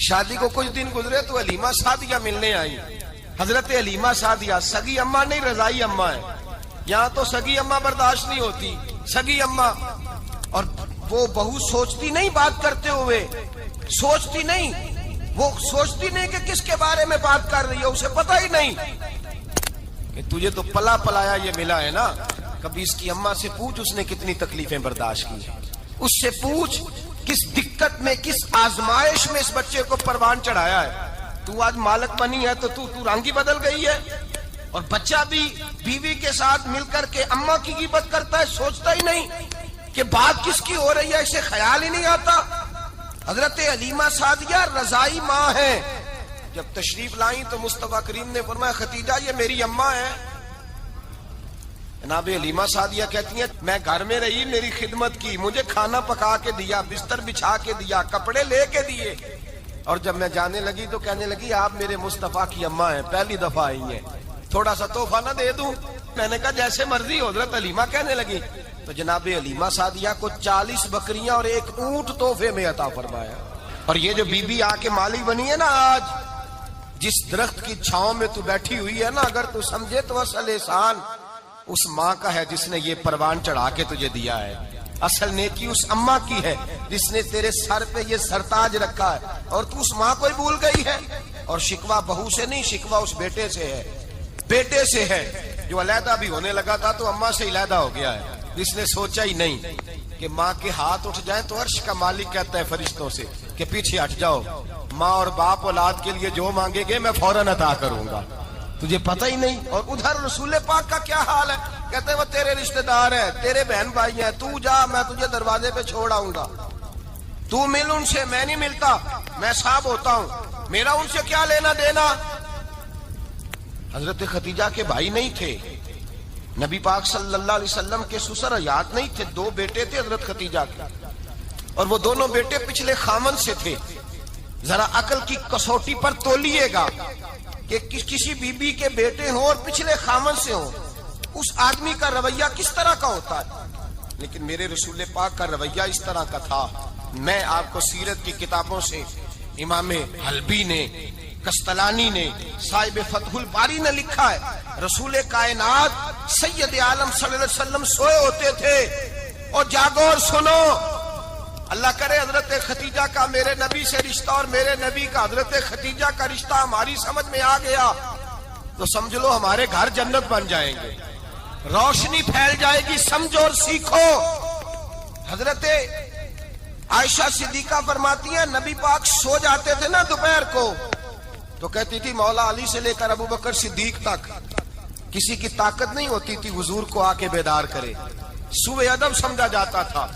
شادی کو کچھ دن گزرے تو حلیمہ سعدیہ ملنے آئی۔ حضرت حلیمہ سعدیہ سگی اماں نہیں رضائی اماں ہے، یہاں تو سگی اماں برداشت نہیں ہوتی، سگی اماں، اور وہ بہو سوچتی نہیں بات کرتے ہوئے، سوچتی نہیں، وہ سوچتی نہیں کہ کس کے بارے میں بات کر رہی ہے، اسے پتہ ہی نہیں کہ تجھے تو پلا پلایا یہ ملا ہے نا، کبھی اس کی اماں سے پوچھ اس نے کتنی تکلیفیں برداشت کی، اس سے پوچھ کس دقت میں، کس آزمائش میں اس بچے کو پروان چڑھایا ہے۔ تو آج مالک بنی ہے تو رنگ ہی بدل گئی ہے، اور بچہ بھی بیوی کے ساتھ مل کر کے اماں کی غیبت کرتا ہے، سوچتا ہی نہیں کہ بات کس کی ہو رہی ہے، اسے خیال ہی نہیں آتا۔ حضرت حلیمہ سعدیہ رضائی ماں ہے، جب تشریف لائیں تو مصطفیٰ کریم نے فرمایا ختیجہ یہ میری اماں ہے۔ جناب حلیمہ سعدیہ کہتی ہیں میں گھر میں رہی، میری خدمت کی، مجھے کھانا پکا کے دیا، بستر بچھا کے دیا، کپڑے لے کے دیے، اور جب میں جانے لگی تو کہنے لگی آپ میرے مصطفیٰ کی اماں ہیں، پہلی دفعہ آئی ہیں، تھوڑا سا تحفہ نہ دے دوں؟ میں نے کہا جیسے مرضی حضرت حلیمہ کہنے لگی، تو جناب حلیمہ سعدیہ کو 40 بکریاں اور 1 اونٹ تحفے میں عطا فرمایا۔ اور یہ جو بی بی آ کے مالی بنی ہے نا آج، جس درخت کی چھاؤں میں تو بیٹھی ہوئی ہے نا، اگر تو سمجھے تو اصل احسان اس ماں کا ہے جس نے یہ پروان چڑھا کے تجھے دیا ہے. اصل نیکی اس اماں کی ہے جس نے تیرے سر پہ یہ سرتاج رکھا ہے، اور تو اس ماں کو ہی بھول گئی ہے. اور شکوہ بہو سے نہیں، شکوہ اس بیٹے سے ہے، بیٹے سے ہے جو علیحدہ بھی ہونے لگا تھا تو اماں سے علیحدہ ہو گیا ہے، جس نے سوچا ہی نہیں کہ ماں کے ہاتھ اٹھ جائیں تو عرش کا مالک کہتا ہے فرشتوں سے کہ پیچھے ہٹ جاؤ، ماں اور باپ اولاد کے لیے جو مانگے گے میں فوراً عطا کروں گا، تجھے پتہ ہی نہیں. اور ادھر رسول پاک کا کیا حال ہے؟ کہتے ہیں وہ تیرے رشتہ دار ہیں، تیرے بہن بھائی ہیں، تو جا، میں تجھے دروازے پہ چھوڑ آؤں گا، تو مل ان سے، میں نہیں ملتا، میں صاحب ہوتا ہوں، میرا ان سے کیا لینا دینا. حضرت ختیجہ کے بھائی نہیں تھے، نبی پاک صلی اللہ علیہ وسلم کے سسر حیات نہیں تھے، دو بیٹے تھے حضرت ختیجہ کے، اور وہ دونوں بیٹے پچھلے خامن سے تھے. ذرا عقل کی کسوٹی پر تولیے گا کہ کسی بی بی کے بیٹے ہوں اور پچھلے خامن سے ہوں، اس آدمی کا رویہ کس طرح کا ہوتا ہے. لیکن میرے رسول پاک کا رویہ اس طرح کا تھا. میں آپ کو سیرت کی کتابوں سے امام حلبی نے، کستلانی نے، صاحب فتح الباری نے لکھا ہے، رسول کائنات سید عالم صلی اللہ علیہ وسلم سوئے ہوتے تھے اور جاگو اور سنو، اللہ کرے حضرت ختیجہ کا میرے نبی سے رشتہ اور میرے نبی کا حضرت ختیجہ کا رشتہ ہماری سمجھ میں آ گیا تو سمجھ لو ہمارے گھر جنت بن جائیں گے، روشنی پھیل جائے گی. سمجھو اور سیکھو. حضرت عائشہ صدیقہ فرماتی ہیں نبی پاک سو جاتے تھے نا دوپہر کو تو کہتی تھی مولا علی سے لے کر ابو بکر صدیق تک کسی کی طاقت نہیں ہوتی تھی حضور کو آ کے بیدار کرے، سوء ادب سمجھا جاتا تھا.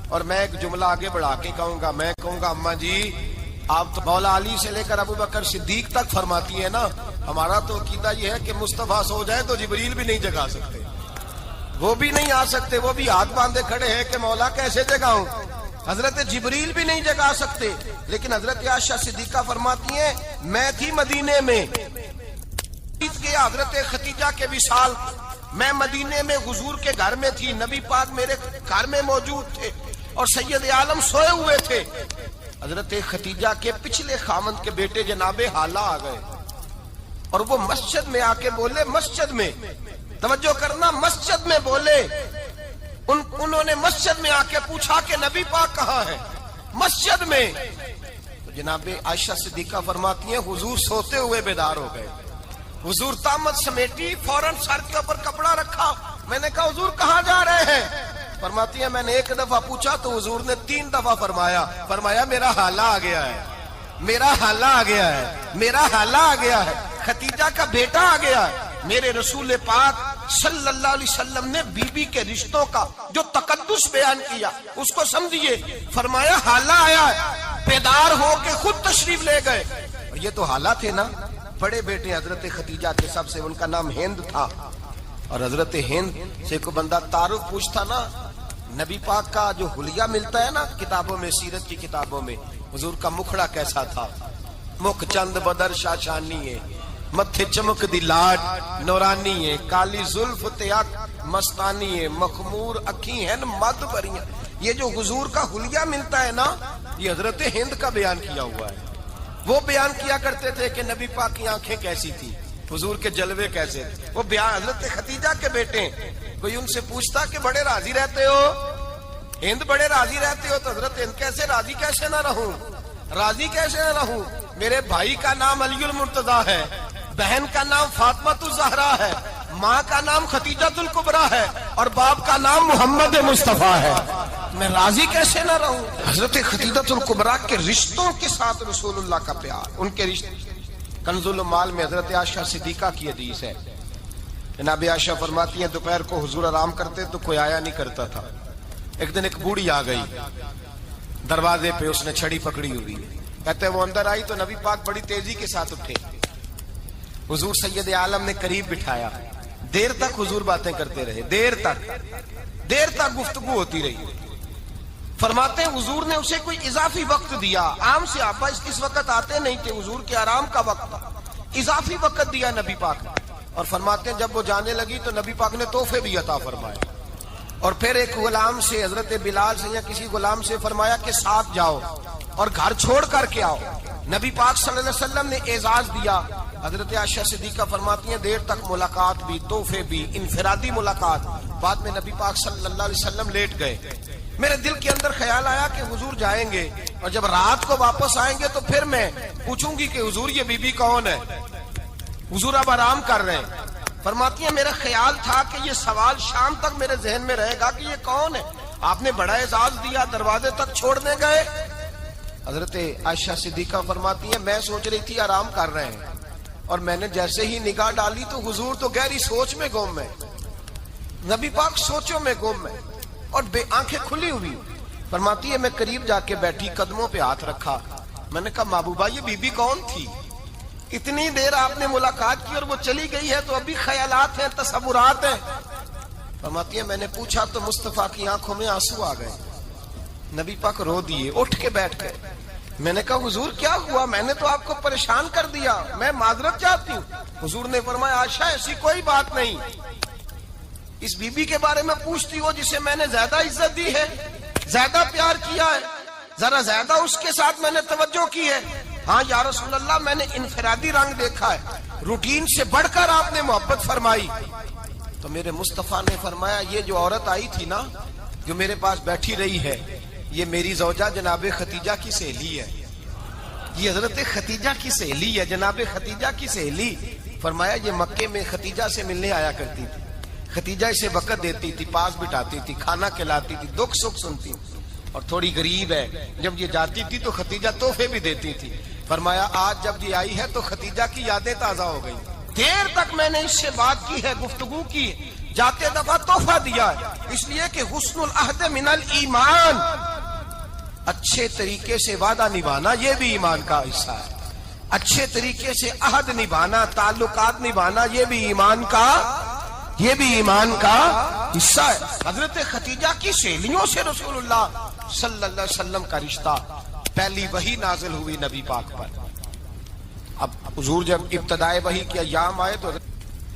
اور میں ایک جملہ آگے بڑھا کے کہوں گا، میں کہوں گا اماں جی آپ تو مولا علی سے لے کر ابو بکر صدیق تک فرماتی ہیں نا، ہمارا تو عقیدہ یہ ہے کہ مصطفیٰ سو جائے تو جبریل بھی نہیں جگا سکتے، وہ بھی نہیں آ سکتے، وہ بھی ہاتھ باندھے کھڑے ہیں کہ مولا کیسے جگاؤں، حضرت جبریل بھی نہیں جگا سکتے. لیکن حضرت عائشہ صدیقہ فرماتی ہیں میں تھی مدینے میں کے حضرت ختیجہ کے وصال، میں مدینے میں حضور کے گھر میں تھی، نبی پاک میرے گھر میں موجود تھے اور سید عالم سوئے ہوئے تھے. حضرت ختیجہ کے پچھلے خامند کے بیٹے جناب حالہ آ گئے اور وہ مسجد میں آ کے بولے، مسجد میں توجہ کرنا، مسجد میں بولے، انہوں نے مسجد میں آ کے پوچھا کہ نبی پاک کہاں ہے، مسجد میں. تو جناب عائشہ صدیقہ فرماتی ہیں حضور سوتے ہوئے بیدار ہو گئے. حضور طامت سمیٹی، فوراً سر کے اوپر کپڑا رکھا. میں نے کہا حضور کہاں جا رہے ہیں؟ فرماتی ہیں میں نے ایک دفعہ پوچھا تو حضور نے 3 دفعہ فرمایا میرا حالہ آ گیا ہے، میرا حالہ آ گیا ہے، میرا حالہ آ گیا ہے، ختیجہ کا بیٹا آ گیا ہے. میرے رسول پاک صلی اللہ علیہ وسلم نے بی بی کے رشتوں کا جو تقدس بیان کیا اس کو سمجھیے. فرمایا حالہ آیا ہے، بیدار ہو کے خود تشریف لے گئے. یہ تو حالہ تھے نا، بڑے بیٹے حضرت ختیجہ کے سب سے، ان کا نام ہند تھا. اور حضرت ہند سے کوئی بندہ تعارف پوچھتا نا، نبی پاک کا جو حلیہ ملتا ہے نا کتابوں میں، سیرت کی کتابوں میں، حضور کا مکھڑا کیسا تھا، مکھ چند بدر شاشانی ہے، متھے چمک دی لاڈ نورانی ہے، کالی زلف تیاک مستانی ہے، مخمور اکھی ہیں مد بریاں. یہ جو حضور کا حلیہ ملتا ہے نا یہ حضرت ہند کا بیان کیا ہوا ہے. وہ بیان کیا کرتے تھے کہ نبی پاک کی آنکھیں کیسی تھی، حضور کے جلوے کیسے تھے. وہ بیان حضرت ختیجہ کے بیٹے ہیں. کوئی ان سے پوچھتا کہ بڑے راضی رہتے ہو ہند، بڑے راضی رہتے ہو، تو حضرت ہند کیسے راضی کیسے نہ رہوں، راضی کیسے نہ رہوں. میرے بھائی کا نام علی المرتضیٰ ہے، بہن کا نام فاطمہ الزہرا ہے، ماں کا نام ختیجہ الکبریٰ ہے اور باپ کا نام محمد مصطفیٰ ہے، میں راضی کیسے نہ رہوں. حضرت ختیجہ الکبریٰ کے رشتوں کے ساتھ رسول اللہ کا پیار، ان کے رشتے. کنز المال میں حضرت عائشہ صدیقہ کی حدیث ہے، جناب عائشہ فرماتی ہیں دوپہر کو حضور آرام کرتے تو کوئی آیا نہیں کرتا تھا. ایک دن ایک بوڑھی آ گئی دروازے پہ، اس نے چھڑی پکڑی ہوئی، کہتے وہ اندر آئی تو نبی پاک بڑی تیزی کے ساتھ اٹھے. حضور سید عالم نے قریب بٹھایا، دیر تک حضور باتیں کرتے رہے، دیر تک گفتگو ہوتی رہی. فرماتے ہیں حضور نے اسے کوئی اضافی وقت دیا، عام سے آپا اس وقت آتے نہیں تھے، حضور کے آرام کا وقت تھا، اضافی وقت دیا نبی پاک نے. اور فرماتے ہیں جب وہ جانے لگی تو نبی پاک نے تحفے بھی عطا فرمائے. اور پھر ایک غلام سے، حضرت بلال سے یا کسی غلام سے فرمایا کہ ساتھ جاؤ اور گھر چھوڑ کر کے آؤ. نبی پاک صلی اللہ علیہ وسلم نے اعزاز دیا. حضرت عائشہ صدیقہ فرماتی ہیں دیر تک ملاقات بھی، تحفے بھی، انفرادی ملاقات. بعد میں نبی پاک صلی اللہ علیہ وسلم لیٹ گئے. میرے دل کے اندر خیال آیا کہ حضور جائیں گے اور جب رات کو واپس آئیں گے تو پھر میں پوچھوں گی کہ حضور یہ بی بی کون ہے، حضور اب آرام کر رہے ہیں. فرماتی ہیں میرا خیال تھا کہ یہ سوال شام تک میرے ذہن میں رہے گا کہ یہ کون ہے، آپ نے بڑا اعزاز دیا، دروازے تک چھوڑنے گئے. حضرت عائشہ صدیقہ فرماتی ہیں میں سوچ رہی تھی آرام کر رہے ہیں، اور میں نے جیسے ہی نگاہ ڈالی تو حضور تو گہری سوچ میں گم ہے، نبی پاک سوچوں میں گم ہے اور بے آنکھیں کھلی ہوئی. فرماتی ہے میں قریب جا کے بیٹھی، قدموں پہ ہاتھ رکھا. میں نے کہا محبوبہ یہ بی بی کون تھی؟ اتنی دیر آپ نے ملاقات کی اور وہ چلی گئی ہے تو ابھی خیالات ہیں، تصورات ہیں. فرماتی ہے میں نے پوچھا تو مصطفیٰ کی آنکھوں میں آنسو آ گئے. نبی پاک رو دیے، اٹھ کے بیٹھ گئے. میں نے کہا حضور کیا ہوا؟ میں نے تو آپ کو پریشان کر دیا، میں معذرت چاہتی ہوں. حضور نے فرمایا عائشہ ایسی کوئی بات نہیں، اس بی بی کے بارے میں پوچھتی ہو جسے میں نے زیادہ عزت دی ہے، زیادہ پیار کیا ہے، ذرا زیادہ اس کے ساتھ میں نے توجہ کی ہے. ہاں یا رسول اللہ میں نے انفرادی رنگ دیکھا ہے، روٹین سے بڑھ کر آپ نے محبت فرمائی. تو میرے مصطفیٰ نے فرمایا یہ جو عورت آئی تھی نا، جو میرے پاس بیٹھی رہی ہے، یہ میری زوجہ جناب ختیجہ کی سہیلی ہے. یہ حضرت ختیجہ کی سہیلی ہے، جناب ختیجہ کی سہیلی. فرمایا یہ مکے میں ختیجہ سے ملنے آیا کرتی تھی، ختیجہ اسے وقت دیتی تھی، پاس بٹھاتی تھی، کھانا کھلاتی تھی، دکھ سکھ سنتی، اور تھوڑی غریب ہے، جب یہ جاتی تھی تو ختیجہ تحفے بھی دیتی تھی. فرمایا آج جب یہ آئی ہے تو ختیجہ کی یادیں تازہ ہو گئی. دیر تک میں نے اس سے بات کی ہے، گفتگو کی، جاتے دفعہ تحفہ دیا ہے، اس لیے کہ حسن العہد من الایمان، اچھے طریقے سے وعدہ نبھانا یہ بھی ایمان کا حصہ ہے. اچھے طریقے سے عہد نبھانا، تعلقات نبھانا یہ بھی ایمان کا حصہ ہے. حضرت ختیجہ کی سہیلیوں سے رسول اللہ صلی اللہ علیہ وسلم کا رشتہ. پہلی وحی نازل ہوئی نبی پاک پر. اب حضور جب ابتدائے وحی کے ایام آئے تو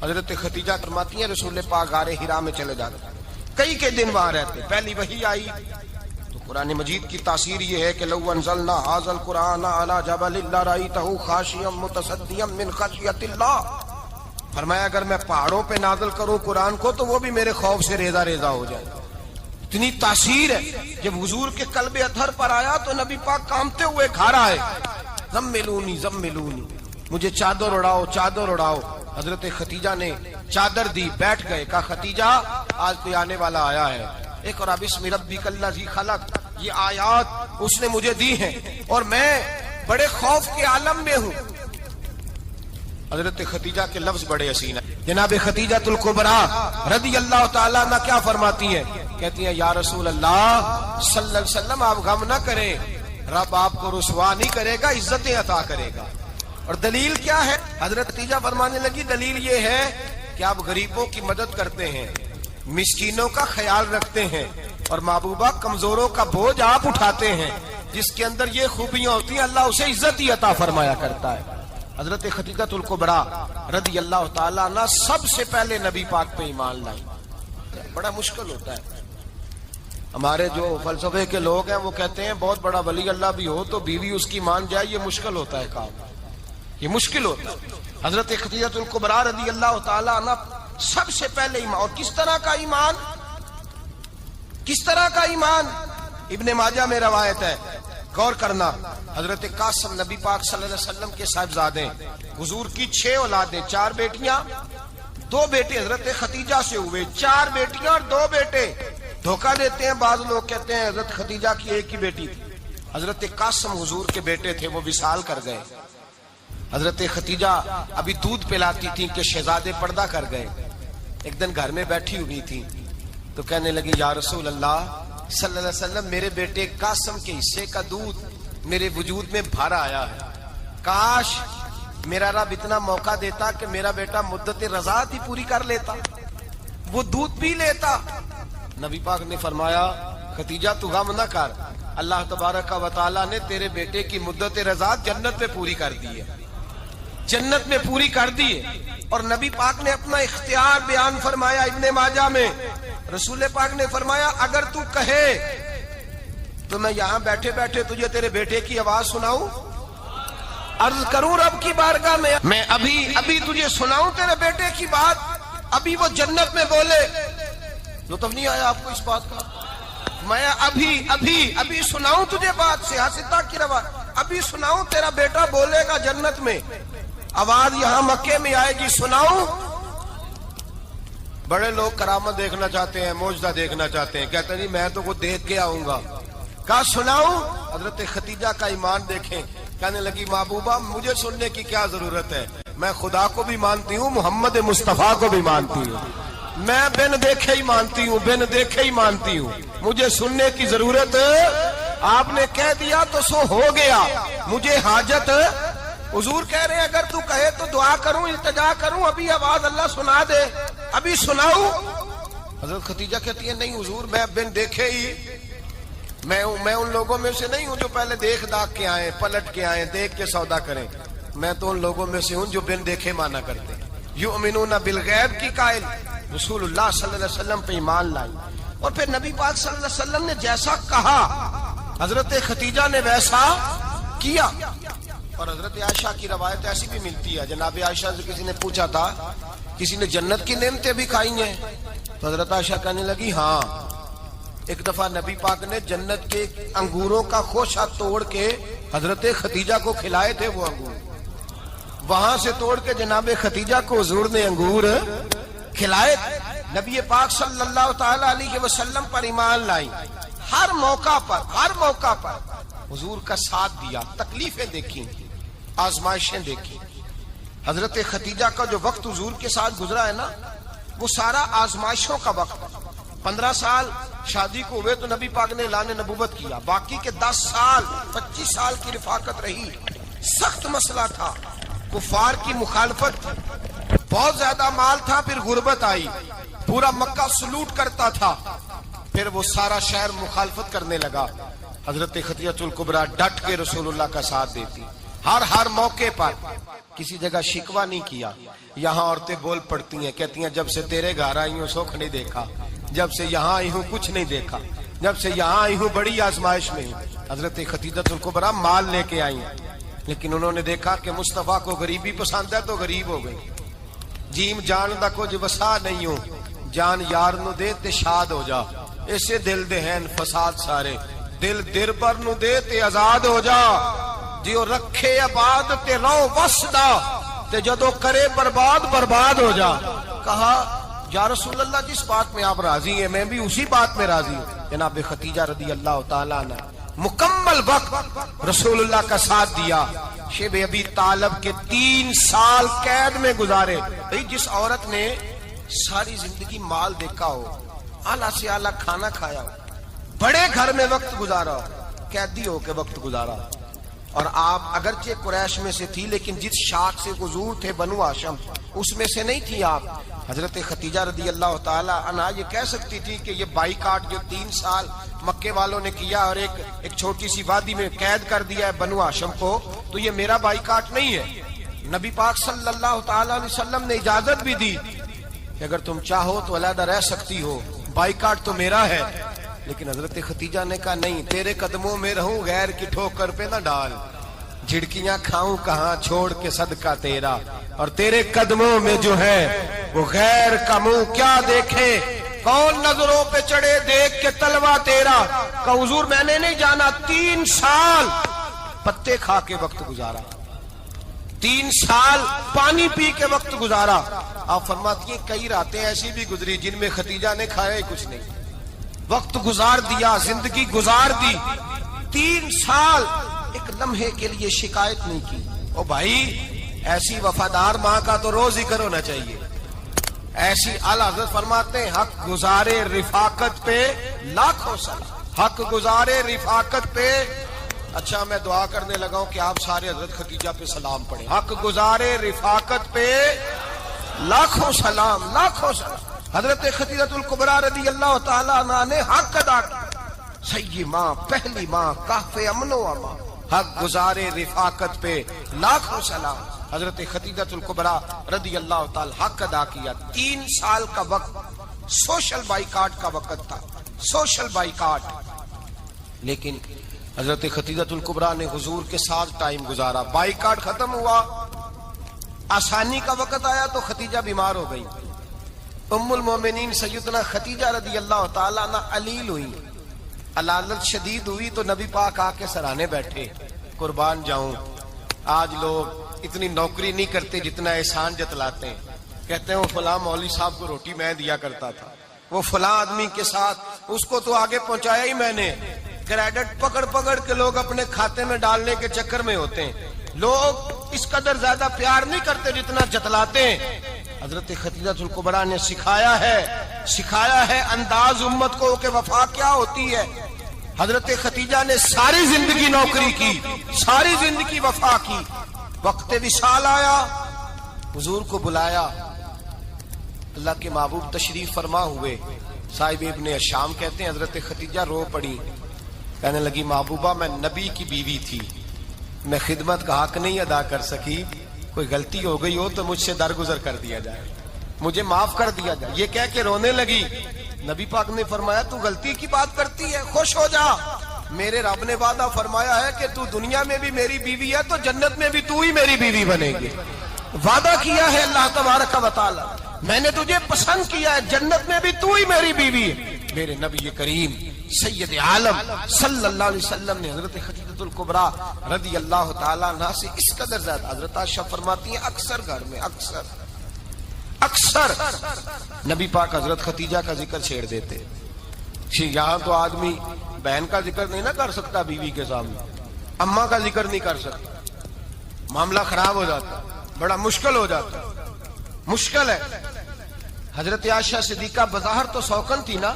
حضرت ختیجہ فرماتی ہیں رسول پاک غار حرا میں چلے جاتے، کئی کے دن وہاں رہتے. پہلی وحی آئی تو قرآن مجید کی تاثیر یہ ہے کہ لو انزلنا ھذا القرآن علی جبل لرأیتہ خاشعا متصدعا من خشیۃ اللہ. فرمایا اگر میں پہاڑوں پہ نازل کروں قرآن کو تو وہ بھی میرے خوف سے ریزہ ریزہ ہو جائے. اتنی تاثیر ہے. جب حضور کے قلب اطہر پر آیا تو نبی پاک کامتے ہوئے گھر آئے، زملونی زملونی، مجھے چادر اڑاؤ چادر اڑاؤ. حضرت ختیجہ نے چادر دی، بیٹھ گئے. کہا ختیجہ آج کوئی آنے والا آیا ہے. اقرأ بسم ربک الذی خلق، یہ آیات اس نے مجھے دی ہیں اور میں بڑے خوف کے عالم میں ہوں. حضرت ختیجہ کے لفظ بڑے حسین ہیں. جناب ختیجہ الکبریٰ رضی اللہ تعالیٰ عنہ کیا فرماتی ہیں؟ کہتی ہیں یا رسول اللہ صلی اللہ علیہ وسلم آپ غم نہ کریں، رب آپ کو رسوا نہیں کرے گا، عزتیں عطا کرے گا. اور دلیل کیا ہے؟ حضرت ختیجہ فرمانے لگی دلیل یہ ہے کہ آپ غریبوں کی مدد کرتے ہیں، مسکینوں کا خیال رکھتے ہیں، اور محبوبہ کمزوروں کا بوجھ آپ اٹھاتے ہیں. جس کے اندر یہ خوبیاں ہوتی ہیں اللہ اسے عزت ہی عطا فرمایا کرتا ہے. حضرت ختیجہ الکبریٰ رضی اللہ تعالیٰ عنہ سب سے پہلے نبی پاک پہ ایمان لائی. بڑا مشکل ہوتا ہے. ہمارے جو فلسفے کے لوگ ہیں وہ کہتے ہیں بہت بڑا ولی اللہ بھی ہو تو بیوی اس کی مان جائے، یہ مشکل ہوتا ہے کام، یہ مشکل ہوتا ہے. حضرت ختیجہ الکبریٰ رضی اللہ تعالیٰ عنہ سب سے پہلے ایمان. اور کس طرح کا ایمان؟ کس طرح کا ایمان؟ ابن ماجہ میں روایت ہے، غور کرنا. حضرت قاسم نبی پاک صلی اللہ علیہ وسلم کے صاحبزادے، حضور کی 6 اولادیں، 4 بیٹیاں 2 بیٹے حضرت ختیجہ سے ہوئے، 4 بیٹیاں اور 2 بیٹے. دھوکہ دیتے ہیں بعض لوگ، کہتے ہیں حضرت ختیجہ کی ایک ہی بیٹی تھی. حضرت قاسم حضور کے بیٹے تھے، وہ وصال کر گئے. حضرت ختیجہ ابھی دودھ پلاتی تھی کہ شہزادے پردہ کر گئے. ایک دن گھر میں بیٹھی ہوئی تھی تو کہنے لگی یا رسول اللہ صلی اللہ علیہ وسلم میرے بیٹے قاسم کے حصے کا دودھ میرے وجود میں بھر آیا ہے، کاش میرا رب اتنا موقع دیتا کہ میرا بیٹا مدت رضاعت ہی پوری کر لیتا، وہ دودھ پی لیتا. نبی پاک نے فرمایا ختیجہ تو غم نہ کر، اللہ تبارک و تعالیٰ نے تیرے بیٹے کی مدت رضاعت جنت میں پوری کر دی ہے، جنت میں پوری کر دی ہے. اور نبی پاک نے اپنا اختیار بیان فرمایا ابن ماجہ میں. رسول پاک نے فرمایا اگر تو کہے تو میں یہاں بیٹھے بیٹھے تجھے تیرے بیٹے کی آواز سناؤں. عرض کروں رب کی بارگاہ میں ابھی تجھے سناؤں تیرے بیٹے کی بات, ابھی وہ جنت میں بولے. لطف نہیں آیا آپ کو اس بات کا؟ میں ابھی سناؤں تجھے بات, سیاستہ کی روایت, ابھی سناؤں تیرا بیٹا بولے گا جنت میں, آواز یہاں مکے میں آئے گی, سناؤں. بڑے لوگ کرامت دیکھنا چاہتے ہیں, معجزہ دیکھنا چاہتے ہیں, کہتے ہیں جی میں تو وہ دیکھ کے آؤں گا. کہا سناؤں. حضرت خدیجہ کا ایمان دیکھیں, کہنے لگی محبوبہ مجھے سننے کی کیا ضرورت ہے, میں خدا کو بھی مانتی ہوں, محمد مصطفیٰ کو بھی مانتی ہوں, میں بن دیکھے ہی مانتی ہوں, مجھے سننے کی ضرورت, آپ نے کہہ دیا تو سو ہو گیا, مجھے حاجت. حضور کہہ رہے ہیں اگر تو کہے تو دعا کروں, التجا کروں, ابھی آواز اللہ سنا دے, ابھی سناؤں. حضرت خدیجہ کہتی ہے نہیں حضور میں بن دیکھے ہی, میں ان لوگوں میں سے نہیں ہوں جو پہلے دیکھ داکھ کے آئیں, پلٹ کے آئیں, دیکھ کے سودا کریں, میں تو ان لوگوں میں سے ہوں جو بن دیکھے مانا کرتے ہیں. یؤمنون بالغیب کی قائل, رسول اللہ صلی اللہ علیہ وسلم پہ ایمان لائی, اور پھر نبی پاک صلی اللہ علیہ وسلم نے جیسا کہا حضرت خدیجہ نے ویسا کیا. اور حضرت عائشہ کی روایت ایسی بھی ملتی ہے, جناب عائشہ سے کسی نے پوچھا تھا کسی نے جنت کی نعمتیں بھی کھائی ہیں, تو حضرت عائشہ کہنے لگی ہاں, ایک دفعہ نبی پاک نے جنت کے انگوروں کا خوشہ توڑ کے حضرت خدیجہ کو کھلائے تھے. وہ انگور وہاں سے توڑ کے جناب خدیجہ کو حضور نے انگور کھلائے. نبی پاک صلی اللہ تعالی علیہ وسلم پر ایمان لائی, ہر موقع پر حضور کا ساتھ دیا, تکلیفیں دیکھی, آزمائشیں دیکھی. حضرت خدیجہ کا جو وقت حضور کے ساتھ گزرا ہے نا, وہ سارا آزمائشوں کا وقت. 15 سال شادی کو ہوئے تو نبی پاک نے اعلان نبوت کیا, باقی کے 10 سال 25 سال کی رفاقت رہی, سخت مسئلہ تھا, کفار کی مخالفت, بہت زیادہ مال تھا, پھر غربت آئی, پورا مکہ سلوٹ کرتا تھا, پھر وہ سارا شہر مخالفت کرنے لگا. حضرت خدیجہ الکبریٰ ڈٹ کے رسول اللہ کا ساتھ دیتی, ہر موقع پر کسی جگہ شکوہ نہیں کیا. یہاں عورتیں بول پڑتی ہیں, کہتی ہیں جب سے تیرے گھر آئی ہوں سکھ نہیں دیکھا, جب سے یہاں آئی ہوں کچھ نہیں دیکھا, جب سے یہاں آئی ہوں بڑی آزمائش میں ہوں. حضرت خدیجہ الکبریٰ مال لے کے آئی, لیکن انہوں نے دیکھا کہ مصطفیٰ کو غریبی پسند ہے تو غریب ہو گئی. جیم جان دا کچھ وسا نہیں ہوں, جان یار نو دے تے شاد ہو جا, ایسے دل دے ہیں فساد سارے, دل دربر نو دے تے آزاد ہو جا, جیو رکھے آباد تے رو وسدا, تے جدو کرے برباد ہو جا. کہا یا رسول اللہ جس بات میں آپ راضی ہیں میں بھی اسی بات میں راضی ہوں. جناب خدیجہ رضی اللہ تعالیٰ عنہ مکمل وقت رسول اللہ کا ساتھ دیا. شیب ابی طالب کے 3 سال قید میں گزارے. جس عورت نے ساری زندگی مال دیکھا ہو, اعلیٰ سے اعلیٰ کھانا کھایا ہو, بڑے گھر میں وقت گزارا ہو, قیدی ہو کے وقت گزارا, اور آپ اگرچہ قریش میں سے تھی لیکن جس شاخ سے حضور تھے بنو ہاشم اس میں سے نہیں تھی آپ. حضرت خدیجہ رضی اللہ تعالی عنہ یہ کہہ سکتی تھی کہ یہ بائیکاٹ جو 3 سال مکے والوں نے کیا اور ایک چھوٹی سی وادی میں قید کر دیا ہے بنو ہاشم کو, تو یہ میرا بائیکاٹ نہیں ہے. نبی پاک صلی اللہ تعالی علیہ وسلم نے اجازت بھی دی کہ اگر تم چاہو تو علیحدہ رہ سکتی ہو, بائیکاٹ تو میرا ہے. لیکن حضرت خدیجہ نے کہا نہیں, تیرے قدموں میں رہوں, غیر کی ٹھوکر پہ نہ ڈال, جھڑکیاں کھاؤں کہاں چھوڑ کے صدقہ تیرا, اور تیرے قدموں میں جو ہے وہ غیر کا منہ کیا دیکھے, کون نظروں پہ چڑھے دیکھ کے تلوا تیرا. کہ حضور میں نے نہیں جانا, 3 سال پتے کھا کے وقت گزارا, 3 سال پانی پی کے وقت گزارا. آپ فرماتی ہیں کئی راتیں ایسی بھی گزری جن میں خدیجہ نے کھایا ہی کچھ نہیں, وقت گزار دیا, زندگی گزار دی. 3 سال ایک لمحے کے لیے شکایت نہیں کی. او بھائی ایسی وفادار ماں کا تو روز ذکر ہونا چاہیے. ایسی اعلیٰ حضرت فرماتے ہیں حق گزارے رفاقت پہ لاکھوں سلام, حق گزارے رفاقت پہ. اچھا میں دعا کرنے لگا ہوں کہ آپ سارے حضرت خدیجہ پہ سلام پڑھیں. حق گزارے رفاقت پہ لاکھوں سلام, لاکھوں سلام. حضرت خدیجہ الکبریٰ رضی اللہ تعالیٰ عنہ نے حق ادا کیا, سیدی ماں, پہلی ماں, کہف امن و امان, حق گزارے رفاقت پہ لاکھوں سلام. حضرت خدیجہ الکبریٰ رضی اللہ تعالی حق ادا کیا. 3 سال کا وقت سوشل بائیکاٹ کا وقت تھا, سوشل بائیکاٹ. لیکن حضرت خدیجہ الکبریٰ نے حضور کے ساتھ ٹائم گزارا، بائیکاٹ ختم ہوا، آسانی کا وقت آیا تو خدیجہ بیمار ہو گئی۔ ام المومنین سیدنا خدیجہ رضی اللہ تعالیٰ عنہ علیل ہوئی، علالت شدید ہوئی تو نبی پاک آ کے سرانے بیٹھے، قربان جاؤں آج لوگ اتنی نوکری نہیں کرتے جتنا احسان جتلاتے ہیں، کہتے ہیں وہ فلاں مولوی صاحب کو روٹی میں دیا کرتا تھا، وہ فلاں آدمی کے ساتھ اس کو تو آگے پہنچایا ہی میں نے۔ کریڈٹ پکڑ پکڑ کے لوگ اپنے کھاتے میں ڈالنے کے چکر میں ہوتے ہیں، لوگ اس قدر زیادہ پیار نہیں کرتے جتنا جتلاتے ہیں۔ حضرت خدیجہ الکبریٰ نے سکھایا ہے انداز امت کو کہ وفا کیا ہوتی ہے۔ حضرت خدیجہ نے ساری زندگی نوکری کی، ساری زندگی وفا کی، وقت وصال آیا، حضور کو بلایا، اللہ کے محبوب تشریف فرما ہوئے، صاحب ابن الشام کہتے ہیں حضرت خدیجہ رو پڑی، کہنے لگی محبوبہ میں نبی کی بیوی تھی، میں خدمت کا حق نہیں ادا کر سکی، کوئی غلطی ہو گئی ہو تو مجھ سے درگزر کر دیا جائے، مجھے معاف کر دیا جائے۔ یہ کہہ کے رونے لگی، نبی پاک نے فرمایا تو غلطی کی بات کرتی ہے، خوش ہو جا، میرے رب نے وعدہ فرمایا ہے کہ تو دنیا میں بھی میری بیوی ہے تو جنت میں بھی تو ہی میری بیوی بنے گی، وعدہ کیا ہے اللہ تبارک و تعالی، میں نے تجھے پسند کیا ہے، جنت میں بھی تو ہی میری بیوی ہے۔ میرے نبی کریم سید عالم صلی اللہ علیہ وسلم نے حضرت خدیجہ الکبریٰ رضی اللہ تعالیٰ عنہ سے اس قدر زیادہ، حضرت عائشہ فرماتی ہیں اکثر گھر میں اکثر نبی پاک حضرت خدیجہ کا ذکر چھیڑ دیتے۔ یہاں تو آدمی بہن کا ذکر نہیں نہ کر سکتا بیوی کے سامنے، اماں کا ذکر نہیں کر سکتا، معاملہ خراب ہو جاتا، بڑا مشکل ہو جاتا، مشکل ہے۔ حضرت عائشہ صدیقہ بظاہر تو سوکن تھی نا،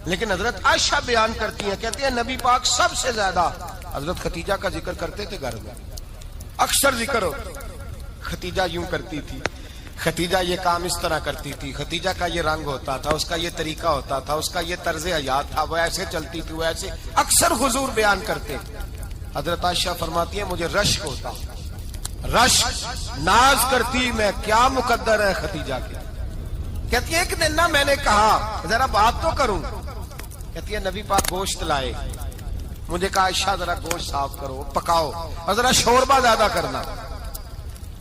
لیکن حضرت عائشہ بیان کرتی ہیں، کہتی ہیں نبی پاک سب سے زیادہ حضرت خدیجہ کا ذکر کرتے تھے گھر میں، اکثر ذکر ہو۔ خدیجہ یوں کرتی تھی، خدیجہ یہ کام اس طرح کرتی تھی، خدیجہ کا یہ رنگ ہوتا تھا، اس کا یہ طریقہ ہوتا تھا، اس کا یہ طرز حیات تھا، وہ ایسے چلتی تھی، وہ ایسے، اکثر حضور بیان کرتے۔ حضرت عائشہ فرماتی ہیں مجھے رشک ہوتا، رشک، ناز کرتی میں، کیا مقدر ہے خدیجہ کے۔ کہتی ہے ایک دن نا میں نے کہا ذرا بات تو کروں، کہتی ہے نبی پاک گوشت لائے، مجھے کہا عائشہ ذرا گوشت صاف کرو، پکاؤ اور ذرا شوربہ زیادہ کرنا۔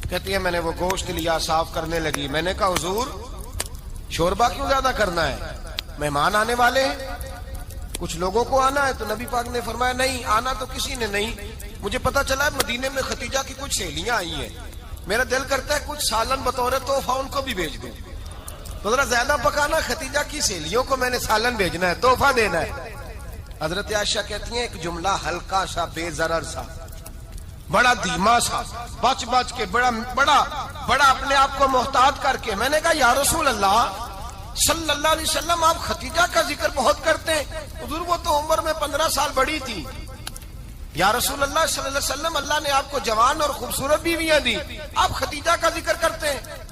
کہتی ہے میں نے وہ گوشت لیا، صاف کرنے لگی، میں نے کہا حضور شوربہ کیوں زیادہ کرنا ہے، مہمان آنے والے ہیں، کچھ لوگوں کو آنا ہے۔ تو نبی پاک نے فرمایا نہیں، آنا تو کسی نے نہیں، مجھے پتا چلا ہے مدینے میں خدیجہ کی کچھ سہیلیاں آئی ہیں، میرا دل کرتا ہے کچھ سالن بطور تحفہ ان کو بھی بھیج دوں، تو ذرا زیادہ پکانا، خدیجہ کی سہیلیوں کو میں نے سالن بھیجنا ہے، تحفہ دینا ہے۔ حضرت عائشہ کہتی ہیں ایک جملہ ہلکا سا، بے ضرر سا، بڑا دھیما سا، بچ کے بڑا اپنے آپ کو محتاط کر کے، میں نے کہا یا رسول اللہ صلی اللہ علیہ وسلم آپ خدیجہ کا ذکر بہت کرتے ہیں، حضور وہ تو عمر میں 15 سال بڑی تھی، یا رسول اللہ صلی اللہ علیہ وسلم اللہ نے آپ کو جوان اور خوبصورت بیویاں دی، آپ خدیجہ کا ذکر کرتے ہیں۔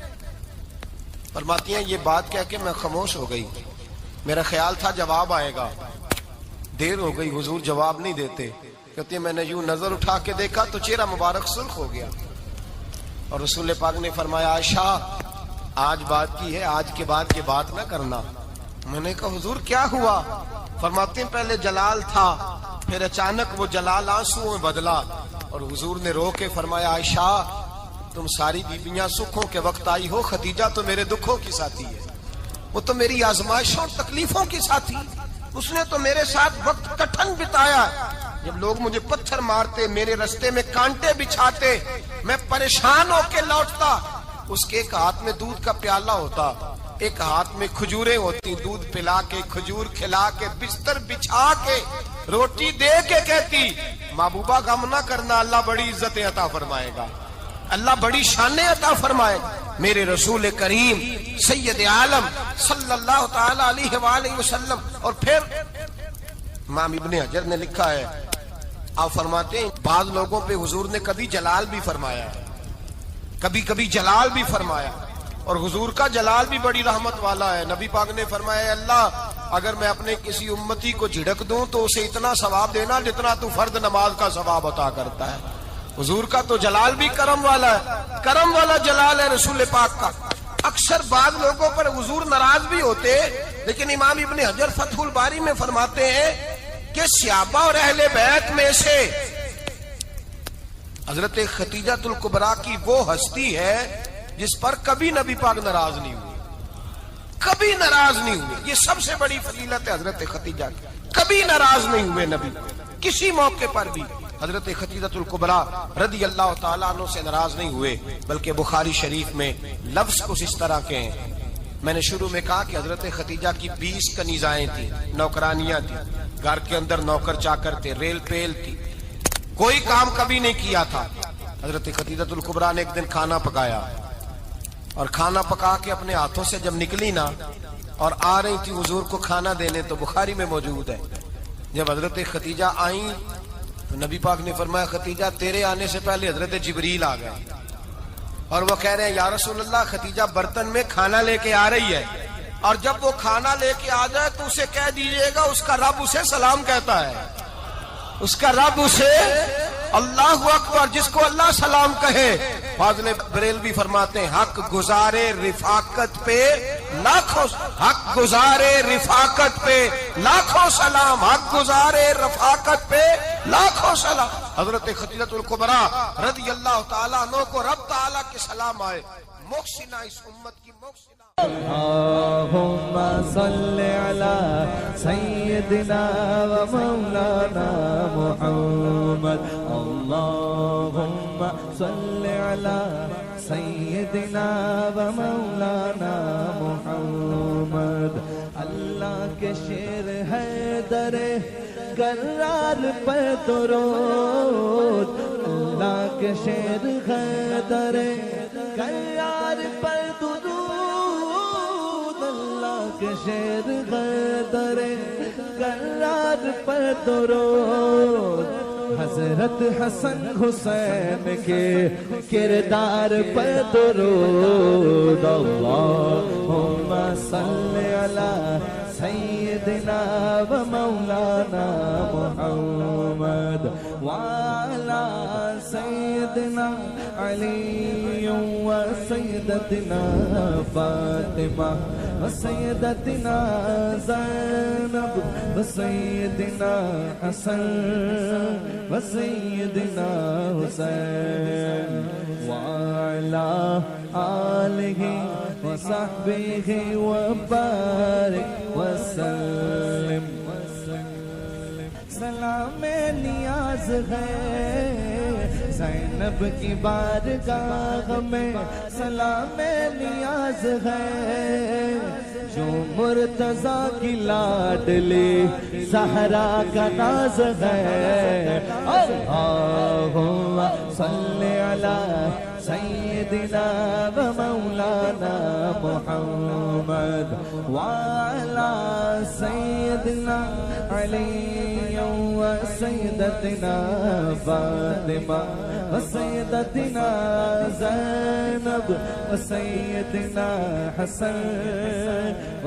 فرماتی ہیں یہ بات کہہ کے میں خاموش ہو گئی، میرا خیال تھا جواب آئے گا، دیر ہو گئی، حضور جواب نہیں دیتے۔ کہتی ہے میں نے یوں نظر اٹھا کے دیکھا تو چہرہ مبارک سرخ ہو گیا، اور رسول پاک نے فرمایا عائشہ آج بات کی ہے، آج کے بعد یہ بات نہ کرنا۔ میں نے کہا حضور کیا ہوا؟ فرماتے ہیں پہلے جلال تھا، پھر اچانک وہ جلال آنسو میں بدلا، اور حضور نے رو کے فرمایا عائشہ تم ساری بیویاں سکھوں کے وقت آئی ہو، خدیجہ تو میرے دکھوں کی ساتھی ہے، وہ تو میری آزمائشوں اور تکلیفوں کی ساتھی، اس نے تو میرے ساتھ وقت کٹھن بتایا، جب لوگ مجھے پتھر مارتے، میرے رستے میں کانٹے بچھاتے، میں پریشان ہو کے لوٹتا، اس کے ایک ہاتھ میں دودھ کا پیالہ ہوتا، ایک ہاتھ میں کھجوریں ہوتی، دودھ پلا کے، کھجور کھلا کے، بستر بچھا کے، روٹی دے کے کہتی محبوبہ غم نہ کرنا، اللہ بڑی عزتیں عطا فرمائے گا، اللہ بڑی شانیں عطا فرمائے گا۔ میرے رسول کریم سید عالم صلی اللہ تعالی علیہ وآلہ وسلم۔ اور پھر امام ابن حجر نے لکھا ہے، آپ فرماتے ہیں بعض لوگوں پہ حضور نے کبھی جلال بھی فرمایا، کبھی جلال بھی فرمایا، اور حضور کا جلال بھی بڑی رحمت والا ہے۔ نبی پاک نے فرمایا اللہ اگر میں اپنے کسی امتی کو جھڑک دوں تو اسے اتنا ثواب دینا جتنا تو فرض نماز کا ثواب عطا کرتا ہے۔ حضور کا تو جلال بھی کرم والا ہے، کرم والا جلال ہے رسول پاک کا۔ اکثر بعض لوگوں پر حضور ناراض بھی ہوتے، لیکن امام ابن حجر فتح الباری میں فرماتے ہیں کہ صحابہ اور اہل بیت میں سے حضرت خدیجہ الکبریٰ کی وہ ہستی ہے جس پر کبھی نبی پاک ناراض نہیں ہوئے، کبھی ناراض نہیں ہوئے. یہ سب سے بڑی فضیلت ہے حضرت خدیجہ کی. کبھی ناراض نہیں ہوئے نبی، کسی موقع پر بھی حضرت خدیجہ الکبریٰ رضی اللہ تعالیٰ عنہ سے ناراض نہیں ہوئے. بلکہ بخاری شریف میں لفظ کچھ اس طرح کے ہیں. میں نے شروع میں کہا کہ حضرت خدیجہ کی 20 کنیزائیں تھیں، نوکرانیاں تھیں، گھر کے اندر نوکر چاکر تھے، ریل پیل تھی، کوئی کام کبھی نہیں کیا تھا. حضرت خدیجہ الکبریٰ نے ایک دن کھانا پکایا، اور کھانا پکا کے اپنے ہاتھوں سے جب نکلی نا اور آ رہی تھی حضور کو کھانا دینے، تو بخاری میں موجود ہے جب حضرت خدیجہ آئیں تو نبی پاک نے فرمایا خدیجہ تیرے آنے سے پہلے حضرت جبریل آ گئے، اور وہ کہہ رہے ہیں یا رسول اللہ خدیجہ برتن میں کھانا لے کے آ رہی ہے، اور جب وہ کھانا لے کے آ جائے تو اسے کہہ دیجئے گا اس کا رب اسے سلام کہتا ہے، اس کا رب اسے اللہ اکبر، جس کو اللہ سلام کہے. فاضل بریلوی فرماتے ہیں حق گزارے رفاقت پہ لاکھوں، حق گزارے رفاقت پہ لاکھوں سلام، حق گزارے رفاقت پہ لاکھوں سلام. حضرت خدیجہ الکبریٰ رضی اللہ تعالیٰ عنہ کو رب تعالیٰ کے سلام آئے. محسنہ اس امت کی محسنہ. اللہم صلی علی سیدنا و مولانا محمد. اللہم صلی علی سیدنا و مولانا محمد. اللہ کے شیر ہے در کرار پر درود، اللہ کے شیر ہے در کرار پر درود، اللہ کے شیر ہے در کرار پر درود. حضرت حسن حسین کے کردار پر درود. اللہم صلی علی سیدنا و مولانا محمد وعلی سیدنا علی و سیدتنا فاطمہ و سیدتنا زینب و سیدنا حسن و سیدنا حسین وعلی آلہ وصحبہ وبارک وسلم. سلام نیاز ہے زینب کی بارگاہ میں، سلام نیاز ہے جو مرتضیٰ کی لاڈلی زہرا کا ناز ہے. اللہم صلی علی سیدنا و مولانا محمد وعلی سیدنا علی و سیدتنا فاطمہ و سیدتنا زینب و سیدنا حسن و